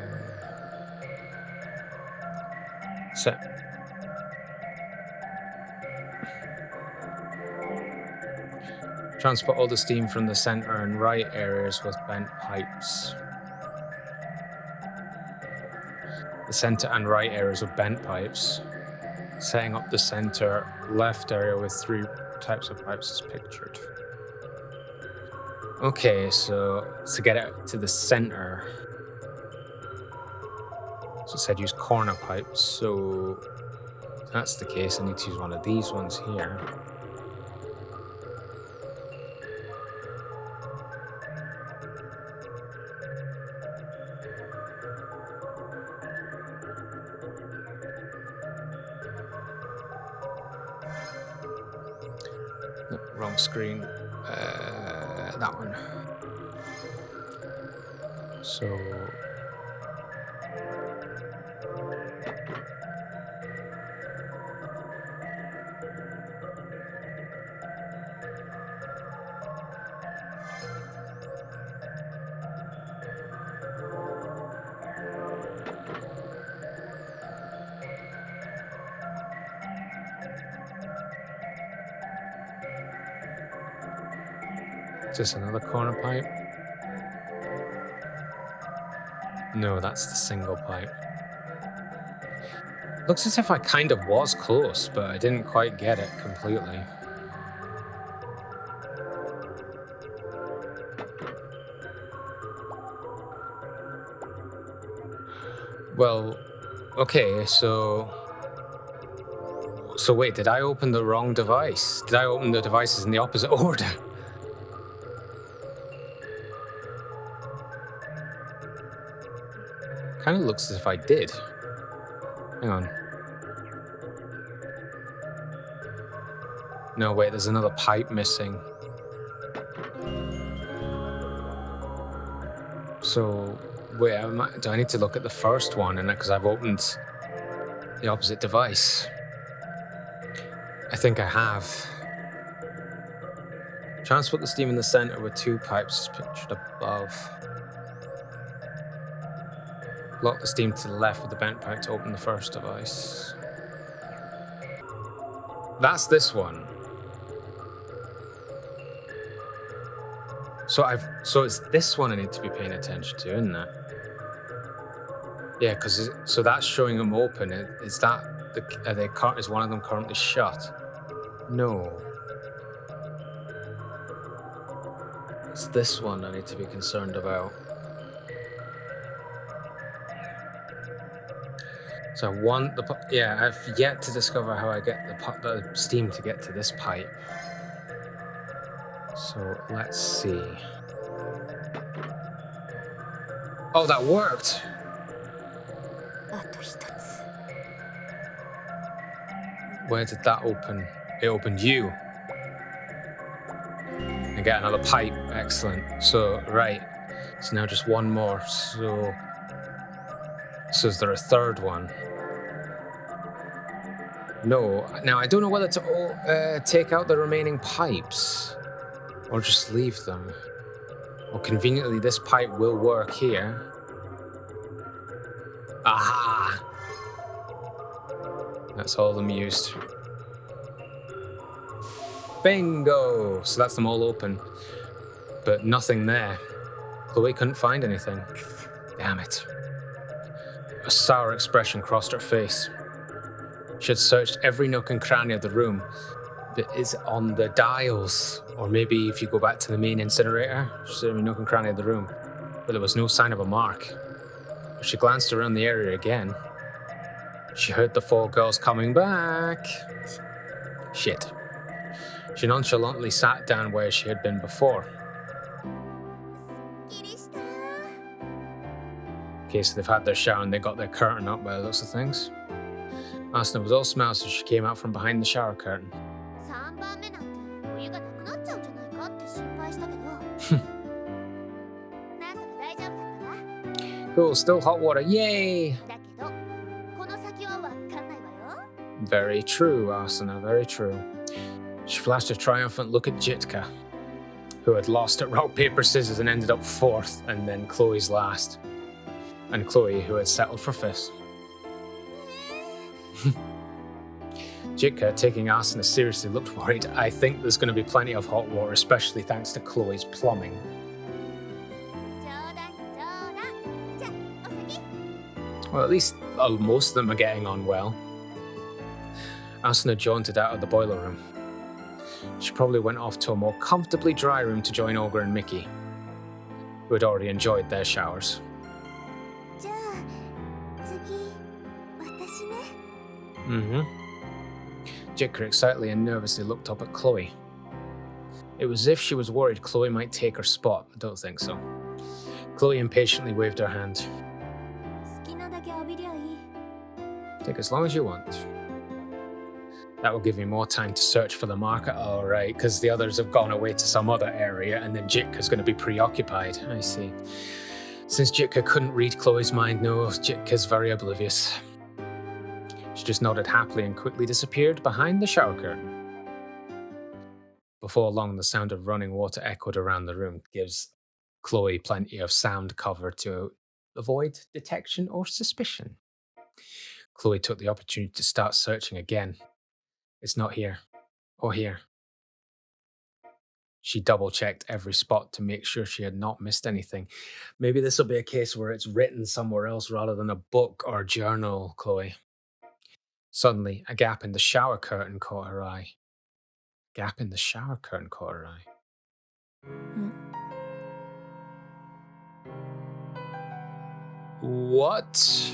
[SPEAKER 1] So transport all the steam from the center and right areas with bent pipes. The center and right areas with bent pipes. Setting up the center left area with 3 types of pipes as pictured. Okay, so to get it to the center, so it said use corner pipes. So if that's the case, I need to use one of these ones here. No, wrong screen. That one. So is this another corner pipe? No, that's the single pipe. Looks as if I kind of was close, but I didn't quite get it completely. Well, okay, so wait, did I open the wrong device? Did I open the devices in the opposite order? Kind of looks as if I did. Hang on. No, wait, there's another pipe missing. So, wait, do I need to look at the first one? And because I've opened the opposite device. I think I have. Transport the steam in the center with 2 pipes as pictured above. Lock the steam to the left with the bent pipe to open the first device. That's this one. So it's this one I need to be paying attention to, isn't it? Yeah, because so that's showing them open. Is that is one of them currently shut? No. It's this one I need to be concerned about. So I want I've yet to discover how I get the steam to get to this pipe. So let's see. Oh, that worked!
[SPEAKER 2] あと一つ。
[SPEAKER 1] Where did that open? It opened you. And get another pipe. Excellent. So, right. So now just one more. So is there a third one? No. Now, I don't know whether to take out the remaining pipes or just leave them. Well, conveniently, this pipe will work here. Aha! That's all of them used. Bingo! So that's them all open. But nothing there. Chloe couldn't find anything. Damn it. A sour expression crossed her face. She had searched every nook and cranny of the room, but is on the dials. Or maybe if you go back to the main incinerator, she's every nook and cranny of the room. But there was no sign of a mark. As she glanced around the area again, she heard the four girls coming back. Shit. She nonchalantly sat down where she had been before. Okay, so they've had their shower and they got their curtain up by the looks of things. Asuna was all smiles as she came out from behind the shower curtain. Cool, still hot water, yay! Very true, Asuna, very true. She flashed a triumphant look at Jitka, who had lost at rock, paper, scissors and ended up fourth, and then Chloe's last. And Chloe, who had settled for fifth. Jitka, taking Asuna seriously, looked worried. I think there's going to be plenty of hot water, especially thanks to Chloe's plumbing. Well, at least most of them are getting on well. Asuna jaunted out of the boiler room. She probably went off to a more comfortably dry room to join Olga and Mickey, who had already enjoyed their showers. Jitka excitedly and nervously looked up at Chloe. It was as if she was worried Chloe might take her spot. I don't think so. Chloe impatiently waved her hand. Take as long as you want. That will give me more time to search for the marker. All right, because the others have gone away to some other area and then Jitka's going to be preoccupied. I see. Since Jitka couldn't read Chloe's mind, no, Jitka's very oblivious. She just nodded happily and quickly disappeared behind the shower curtain. Before long, the sound of running water echoed around the room, gives Chloe plenty of sound cover to avoid detection or suspicion. Chloe took the opportunity to start searching again. It's not here, or here. She double-checked every spot to make sure she had not missed anything. Maybe this will be a case where it's written somewhere else rather than a book or journal, Chloe. Suddenly, a gap in the shower curtain caught her eye. Gap in the shower curtain caught her eye. What?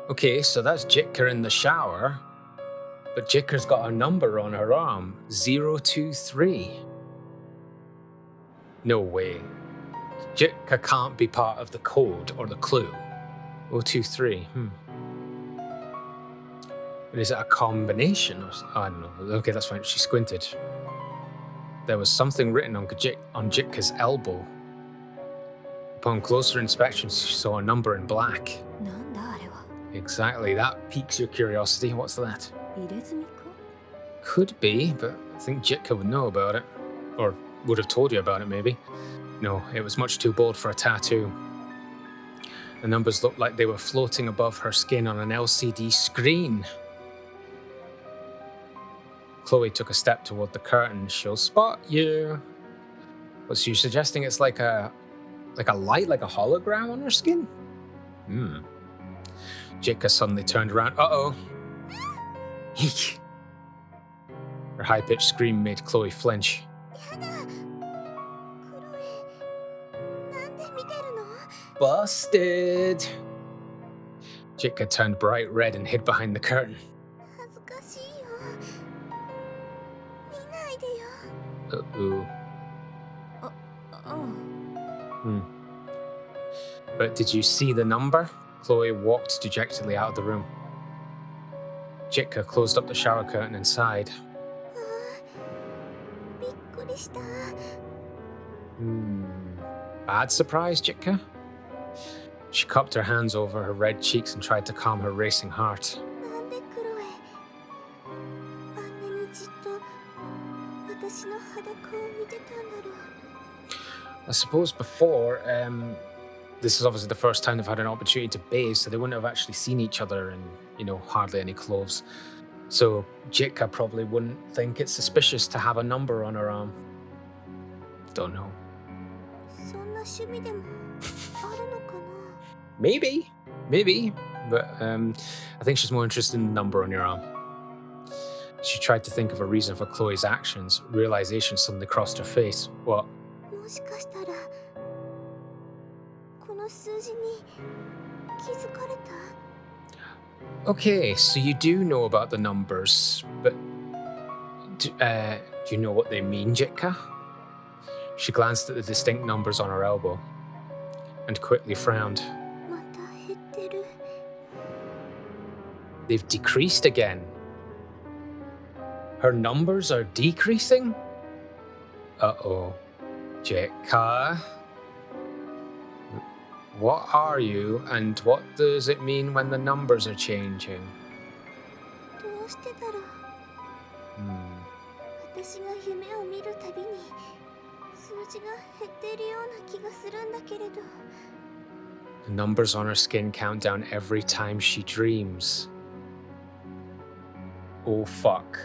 [SPEAKER 1] Okay, so that's Jitka in the shower, but Jitka's got a number on her arm, 023. No way. Jitka can't be part of the code or the clue. 023, But is it a combination? I don't know. Okay, that's fine. She squinted. There was something written on Jitka's elbow. Upon closer inspection, she saw a number in black. Exactly, that piques your curiosity. What's that? Could be, but I think Jitka would know about it. Or would have told you about it, maybe. No, it was much too bold for a tattoo. The numbers looked like they were floating above her skin on an LCD screen. Chloe took a step toward the curtain. She'll spot you. Was she suggesting it's like a light, like a hologram on her skin? Jitka suddenly turned around. Uh-oh. Her high-pitched scream made Chloe flinch. Busted! Jitka turned bright red and hid behind the curtain. Uh-oh. But did you see the number? Chloe walked dejectedly out of the room. Jitka closed up the shower curtain and sighed.
[SPEAKER 2] びっくりした。
[SPEAKER 1] Bad surprise, Jitka? She cupped her hands over her red cheeks and tried to calm her racing heart.
[SPEAKER 2] なんでクロエあんなにじっと私の裸を見てたんだろう。
[SPEAKER 1] I suppose before, this is obviously the first time they've had an opportunity to bathe, so they wouldn't have actually seen each other in, hardly any clothes. So Jitka probably wouldn't think it's suspicious to have a number on her arm. Don't know.
[SPEAKER 2] そんな趣味でもあるのかな。
[SPEAKER 1] Maybe, but I think she's more interested in the number on your arm. She tried to think of a reason for Chloe's actions. Realization suddenly crossed her face. What?
[SPEAKER 2] もしかしたらこの数字に気づかれた。
[SPEAKER 1] Okay, so you do know about the numbers, but do you know what they mean, Jitka? She glanced at the distinct numbers on her elbow and quickly frowned.
[SPEAKER 2] また減ってる。
[SPEAKER 1] They've decreased again. Her numbers are decreasing? Uh-oh. Jitka? What are you, and what does it mean when the numbers are changing?
[SPEAKER 2] どうしてだろう。 私が夢を見るたびに数字が減っているような気がするんだけれど。
[SPEAKER 1] The numbers on her skin count down every time she dreams. Oh fuck.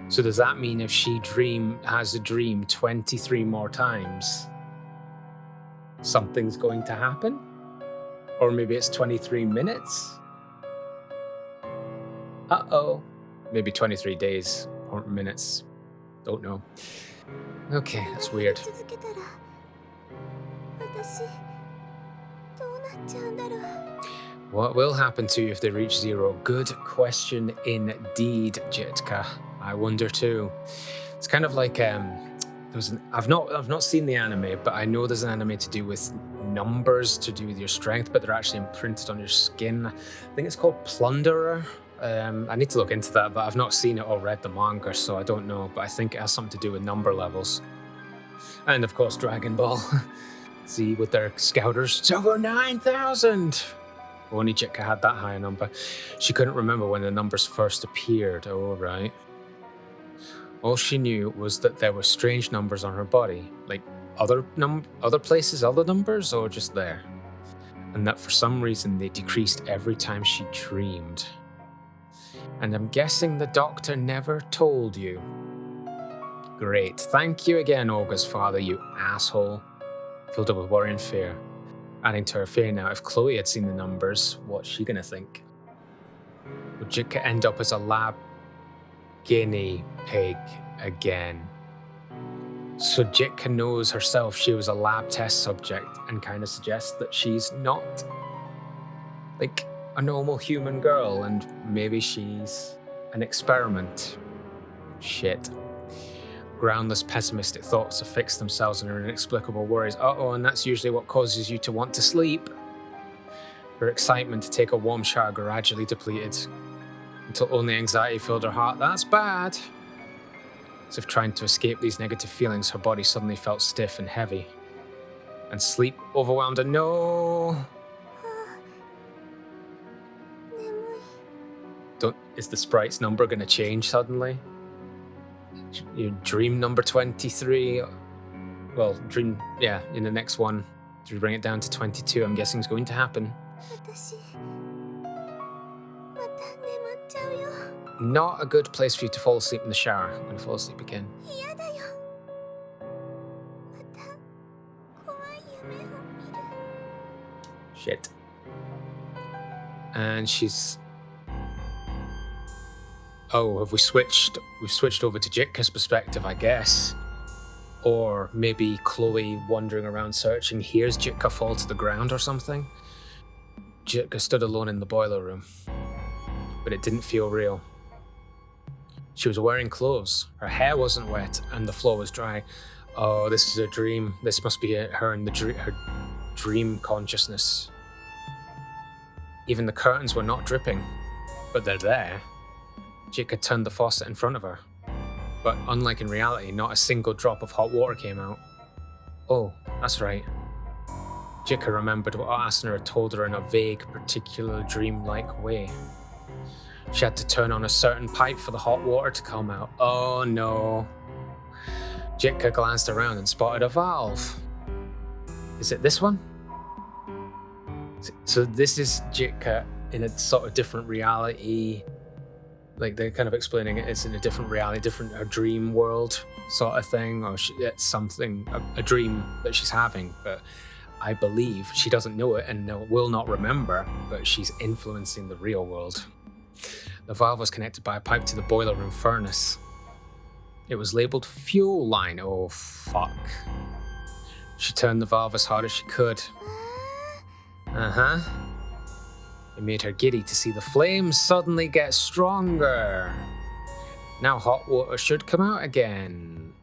[SPEAKER 1] So does that mean if she has a dream 23 more times, something's going to happen? Or maybe it's 23 minutes? Uh-oh. Maybe 23 days or minutes. Don't know. Okay, that's weird.
[SPEAKER 2] 続けたら私どうなっちゃうんだろう。
[SPEAKER 1] What will happen to you if they reach zero? Good question indeed, Jitka. I wonder too. It's kind of like I've not seen the anime, but I know there's an anime to do with numbers to do with your strength, but they're actually imprinted on your skin. I think it's called Plunderer. I need to look into that, but I've not seen it or read the manga, so I don't know. But I think it has something to do with number levels. And of course, Dragon Ball. See, with their scouters, it's over 9,000. Only Jitka had that high a number. She couldn't remember when the numbers first appeared. Oh, right. All she knew was that there were strange numbers on her body, like other places, other numbers, or just there. And that for some reason they decreased every time she dreamed. And I'm guessing the doctor never told you. Great. Thank you again, Olga's father, you asshole. Filled up with worry and fear. Adding to her fear now, if Chloe had seen the numbers, what's she gonna think? Would Jitka end up as a lab guinea pig again? So Jitka knows herself she was a lab test subject and kind of suggests that she's not like a normal human girl and maybe she's an experiment. Shit. Groundless, pessimistic thoughts affix themselves on her inexplicable worries. Uh-oh, and that's usually what causes you to want to sleep. Her excitement to take a warm shower gradually depleted until only anxiety filled her heart. That's bad. As if trying to escape these negative feelings, her body suddenly felt stiff and heavy. And sleep overwhelmed her. No! Is the sprite's number going to change suddenly? Your dream number 23. Well, dream, yeah, in the next one, to bring it down to 22, I'm guessing is going to happen.
[SPEAKER 2] 私また眠っちゃうよ。
[SPEAKER 1] Not a good place for you to fall asleep in the shower. I'm going to fall asleep again.
[SPEAKER 2] 嫌だよ。また怖い夢を見る。
[SPEAKER 1] Shit. And she's... Oh, have we switched? We've switched over to Jitka's perspective, I guess. Or maybe Chloe wandering around searching hears Jitka fall to the ground or something. Jitka stood alone in the boiler room, but it didn't feel real. She was wearing clothes. Her hair wasn't wet and the floor was dry. Oh, this is a dream. This must be her in her dream consciousness. Even the curtains were not dripping, but they're there. Jitka turned the faucet in front of her. But unlike in reality, not a single drop of hot water came out. Oh, that's right. Jitka remembered what Asuna had told her in a vague, particular dreamlike way. She had to turn on a certain pipe for the hot water to come out. Oh no. Jitka glanced around and spotted a valve. Is it this one? So this is Jitka in a sort of different reality. Like they're kind of explaining it's in a different reality, a dream world sort of thing, or it's something, a dream that she's having. But I believe she doesn't know it and will not remember, but she's influencing the real world. The valve was connected by a pipe to the boiler room furnace. It was labeled fuel line. Oh, fuck. She turned the valve as hard as she could. Uh-huh. It made her giddy to see the flames suddenly get stronger. Now hot water should come out again.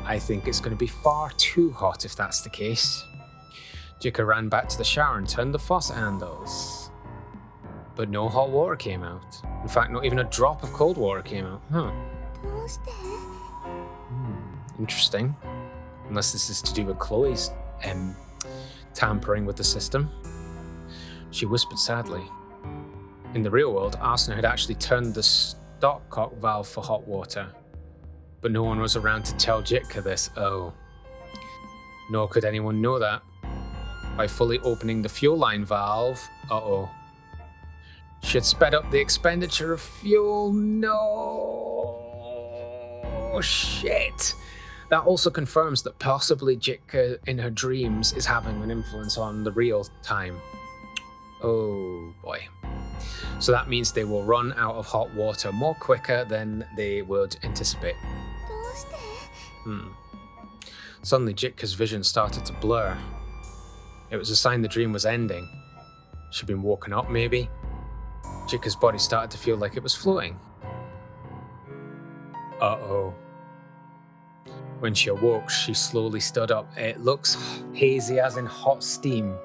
[SPEAKER 1] I think it's going to be far too hot if that's the case. Jitka ran back to the shower and turned the faucet handles. But no hot water came out. In fact, not even a drop of cold water came out. Huh. Interesting. Unless this is to do with Chloe's tampering with the system. She whispered sadly. In the real world, Asuna had actually turned the stopcock valve for hot water. But no one was around to tell Jitka this. Oh. Nor could anyone know that. By fully opening the fuel line valve, she had sped up the expenditure of fuel. No, shit. That also confirms that possibly Jitka in her dreams is having an influence on the real time. Oh boy. So that means they will run out of hot water more quicker than they would anticipate. Suddenly Jitka's vision started to blur. It was a sign the dream was ending. She'd been woken up, maybe. Jitka's body started to feel like it was floating. Uh-oh. When she awoke, she slowly stood up. It looks hazy as in hot steam.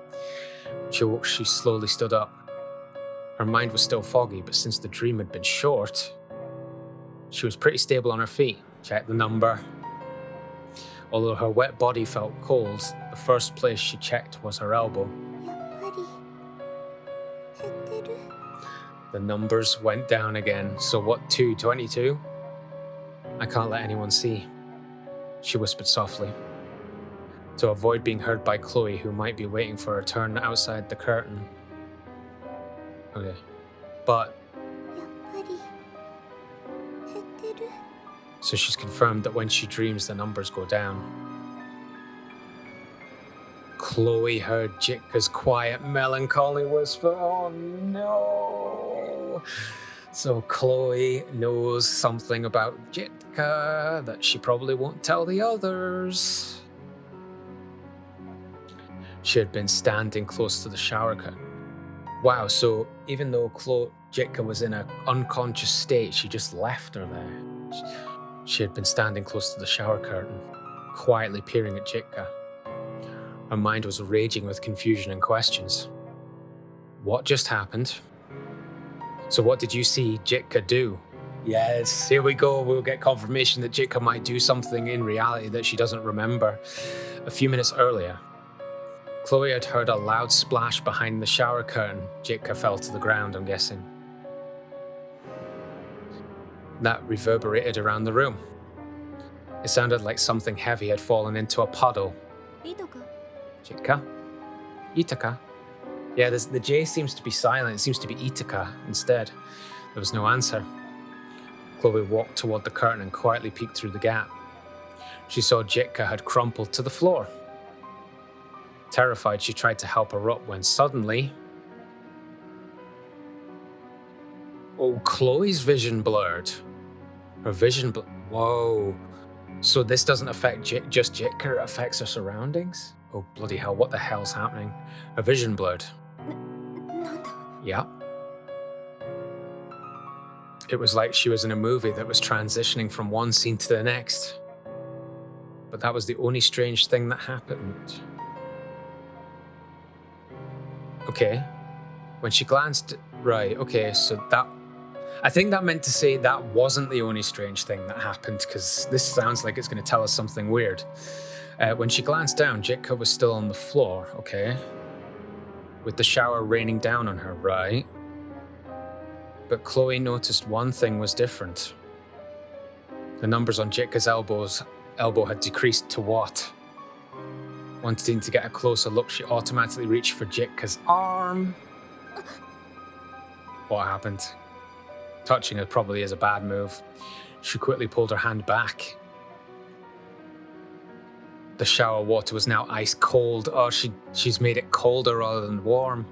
[SPEAKER 1] She awoke, she slowly stood up. Her mind was still foggy, but since the dream had been short, she was pretty stable on her feet. Check the number. Although her wet body felt cold, the first place she checked was her elbow. The numbers went down again. So what, 222? I can't let anyone see, she whispered softly, to avoid being heard by Chloe, who might be waiting for her turn outside the curtain. Okay. But... So she's confirmed that when she dreams, the numbers go down. Chloe heard Jitka's quiet, melancholy whisper. Oh no! So Chloe knows something about Jitka that she probably won't tell the others. She had been standing close to the shower curtain. Wow, so even though Jitka was in an unconscious state, she just left her there. She had been standing close to the shower curtain, quietly peering at Jitka. Her mind was raging with confusion and questions. What just happened? So what did you see Jitka do? Yes, here we go. We'll get confirmation that Jitka might do something in reality that she doesn't remember. A few minutes earlier, Chloe had heard a loud splash behind the shower curtain. Jitka fell to the ground, I'm guessing. That reverberated around the room. It sounded like something heavy had fallen into a puddle. Jitka? Itaka? Yeah, the J seems to be silent. It seems to be Itaka instead. There was no answer. Chloe walked toward the curtain and quietly peeked through the gap. She saw Jitka had crumpled to the floor. Terrified, she tried to help her up when suddenly... Oh, Chloe's vision blurred. Her vision Whoa. So this doesn't affect just Jitka, it affects her surroundings? Oh, bloody hell, what the hell's happening? Her vision blurred. Yeah. It was like she was in a movie that was transitioning from one scene to the next. But that was the only strange thing that happened. Okay. When she glanced... Right, okay, so that... I think that meant to say that wasn't the only strange thing that happened, because this sounds like it's going to tell us something weird. When she glanced down, Jitka was still on the floor, okay? With the shower raining down on her, right? But Chloe noticed one thing was different. The numbers on Jitka's elbow had decreased to what? Wanting to get a closer look, she automatically reached for Jitka's arm. What happened? Touching her probably is a bad move. She quickly pulled her hand back. The shower water was now ice cold. Oh, she's made it colder rather than warm.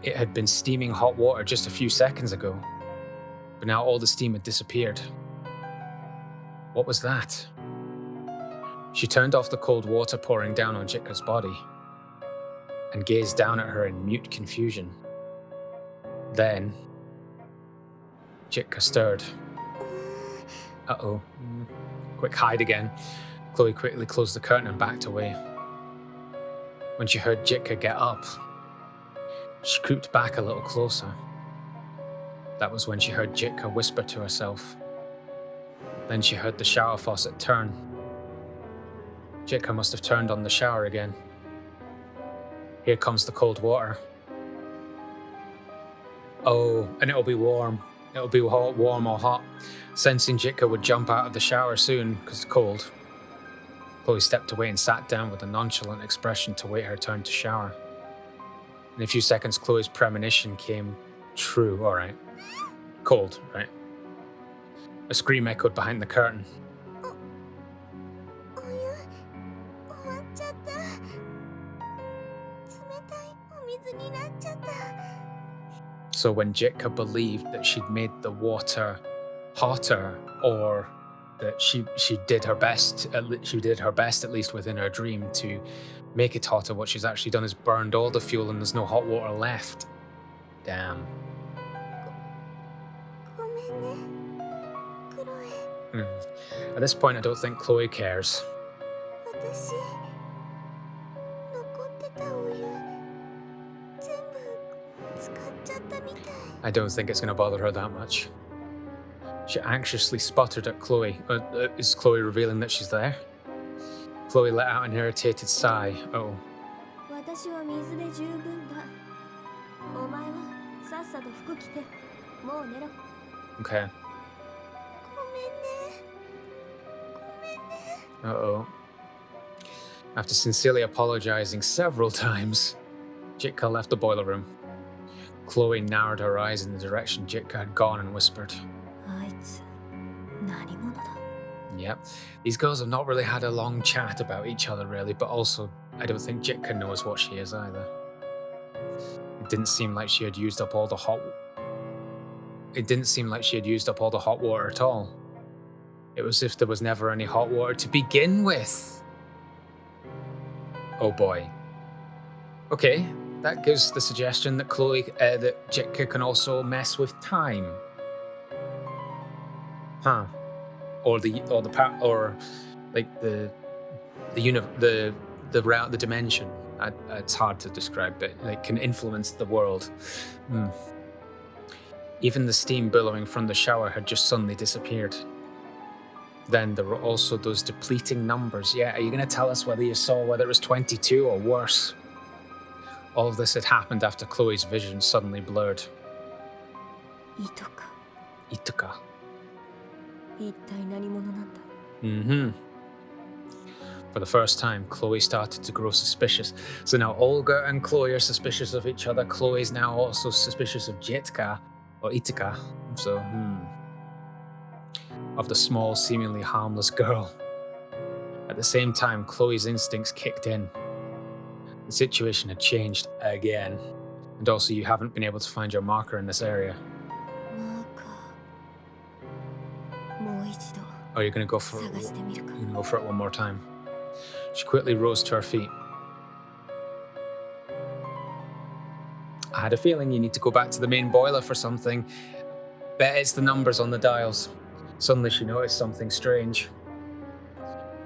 [SPEAKER 1] It had been steaming hot water just a few seconds ago, but now all the steam had disappeared. What was that? She turned off the cold water pouring down on Jitka's body and gazed down at her in mute confusion. Then, Jitka stirred. Uh-oh. Quick hide again. Chloe quickly closed the curtain and backed away. When she heard Jitka get up, she creeped back a little closer. That was when she heard Jitka whisper to herself. Then she heard the shower faucet turn. Jitka must have turned on the shower again. Here comes the cold water. Oh, and it'll be warm. It'll be warm or hot. Sensing Jitka would jump out of the shower soon because it's cold, Chloe stepped away and sat down with a nonchalant expression to wait her turn to shower. In a few seconds, Chloe's premonition came true. All right. Cold, right? A scream echoed behind the curtain. So when Jitka believed that she'd made the water hotter, or that she did her best, at least within her dream, to make it hotter, what she's actually done is burned all the fuel and there's no hot water left. Damn. At this point, I don't think Chloe cares. I don't think it's going to bother her that much. She anxiously sputtered at Chloe. Is Chloe revealing that she's there? Chloe let out an irritated sigh. Oh. Okay. Uh-oh. After sincerely apologizing several times, Jitka left the boiler room. Chloe narrowed her eyes in the direction Jitka had gone and whispered. Yep. These girls have not really had a long chat about each other, really, but also, I don't think Jitka knows what she is either. It didn't seem like she had used up all the hot water at all. It was as if there was never any hot water to begin with. Oh boy. Okay, that gives the suggestion that that Jitka can also mess with time. Huh. Or the dimension. It's hard to describe, but it can influence the world. Even the steam billowing from the shower had just suddenly disappeared. Then there were also those depleting numbers. Yeah, are you going to tell us whether you saw whether it was 22 or worse? All of this had happened after Chloe's vision suddenly blurred. Ituka. For the first time, Chloe started to grow suspicious. So now Olga and Chloe are suspicious of each other. Chloe's now also suspicious of Jitka, or Ituka. So, of the small, seemingly harmless girl. At the same time, Chloe's instincts kicked in. The situation had changed again. And also, you haven't been able to find your marker in this area. Oh, you're going to go for it. You're going to go for it one more time. She quickly rose to her feet. I had a feeling you need to go back to the main boiler for something. Bet it's the numbers on the dials. Suddenly she noticed something strange.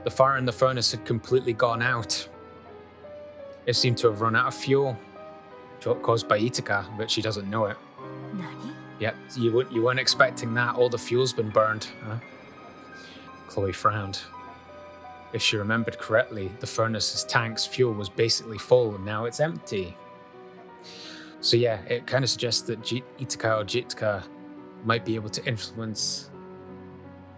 [SPEAKER 1] The fire in the furnace had completely gone out. It seemed to have run out of fuel, caused by Jitka, but she doesn't know it. Yep, you weren't expecting that. All the fuel's been burned, huh? Chloe frowned. If she remembered correctly, the furnace's tank's fuel was basically full and now it's empty. So yeah, it kind of suggests that Itaka or Jitka might be able to influence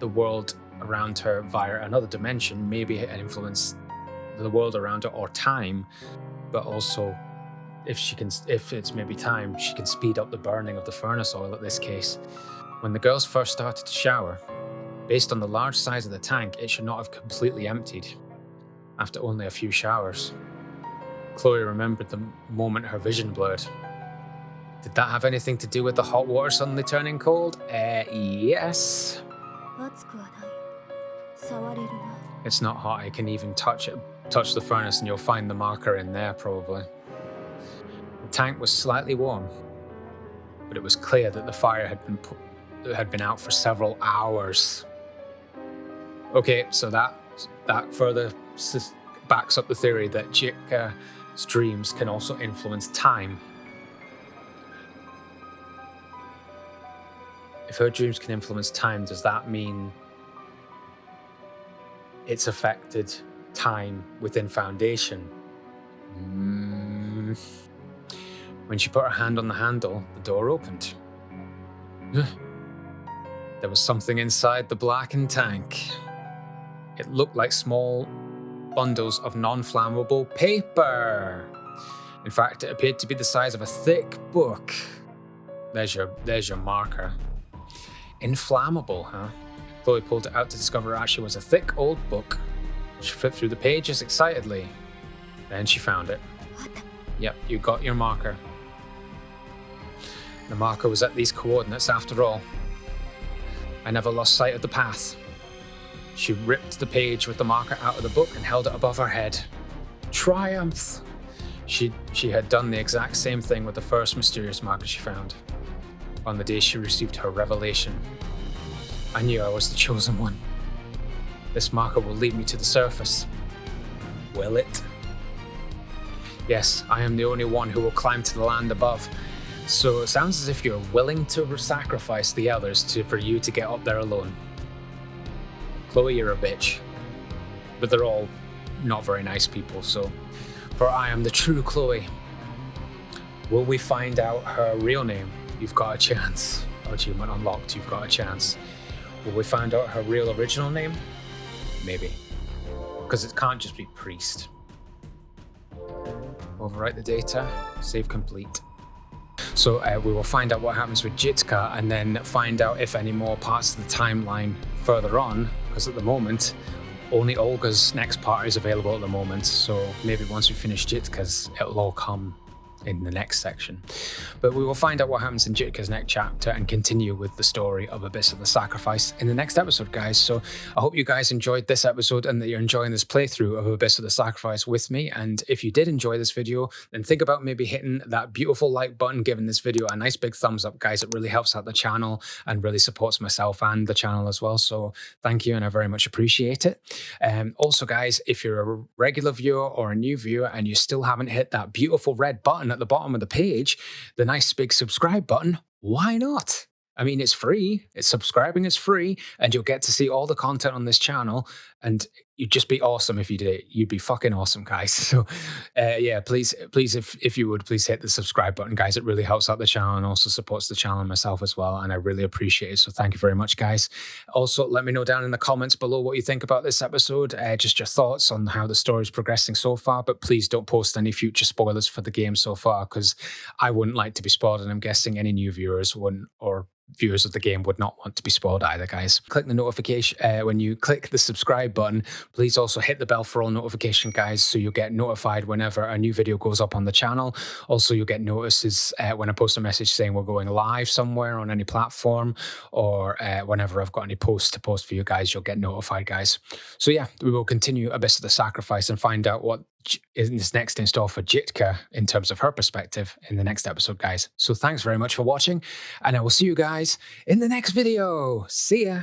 [SPEAKER 1] the world around her via another dimension, maybe influence the world around her or time, but also if it's maybe time, she can speed up the burning of the furnace oil. At this case, when the girls first started to shower, based on the large size of the tank, it should not have completely emptied after only a few showers. Chloe remembered the moment her vision blurred. Did that have anything to do with the hot water suddenly turning cold? Yes. It's not hot. I can even touch the furnace and you'll find the marker in there probably. The tank was slightly warm, but it was clear that the fire had been out for several hours. Okay, so that further backs up the theory that Jitka'S dreams can also influence time. If her dreams can influence time, does that mean it's affected time within Foundation? When she put her hand on the handle, the door opened. There was something inside the blackened tank. It looked like small bundles of non-flammable paper. In fact, it appeared to be the size of a thick book. There's your marker. Inflammable, huh? Chloe pulled it out to discover it actually was a thick old book. She flipped through the pages excitedly. Then she found it. Yep, you got your marker. The marker was at these coordinates after all. I never lost sight of the path. She ripped the page with the marker out of the book and held it above her head. Triumph! She had done the exact same thing with the first mysterious marker she found, on the day she received her revelation. I knew I was the chosen one. This marker will lead me to the surface. Will it? Yes, I am the only one who will climb to the land above. So it sounds as if you're willing to sacrifice the others for you to get up there alone. Chloe, you're a bitch. But they're all not very nice people, so... For I am the true Chloe. Will we find out her real name? You've got a chance. Achievement unlocked, you've got a chance. Will we find out her real original name? Maybe. Because it can't just be priest. Overwrite the data, save complete. So we will find out what happens with Jitka and then find out if any more parts of the timeline further on, because at the moment, only Olga's next part is available at the moment. So maybe once we finish Jitka'S, it'll all come in the next section. But we will find out what happens in Jitka'S next chapter and continue with the story of Abyss of the Sacrifice in the next episode, guys. So I hope you guys enjoyed this episode and that you're enjoying this playthrough of Abyss of the Sacrifice with me. And if you did enjoy this video, then think about maybe hitting that beautiful like button, giving this video a nice big thumbs up, guys. It really helps out the channel and really supports myself and the channel as well. So thank you, and I very much appreciate it. Also, guys, if you're a regular viewer or a new viewer and you still haven't hit that beautiful red button at the bottom of the page, the nice big subscribe button, why not? I mean, it's free. Subscribing is free, and you'll get to see all the content on this channel, and you'd just be awesome if you did it. You'd be fucking awesome, guys. So yeah, please, if you would, please hit the subscribe button, guys. It really helps out the channel and also supports the channel and myself as well, and I really appreciate it. So thank you very much, guys. Also, let me know down in the comments below what you think about this episode, just your thoughts on how the story is progressing so far, but please don't post any future spoilers for the game so far, because I wouldn't like to be spoiled, and I'm guessing any new viewers wouldn't, or viewers of the game would not want to be spoiled either, guys. Click the notification when you click the subscribe button. Please also hit the bell for all notification, guys, so you'll get notified whenever a new video goes up on the channel. Also, you'll get notices when I post a message saying we're going live somewhere on any platform, or whenever I've got any posts to post for you guys, you'll get notified, guys. So yeah, we will continue Abyss of the Sacrifice and find out what is next in store for Jitka in terms of her perspective in the next episode, guys. So thanks very much for watching, and I will see you guys in the next video. See ya.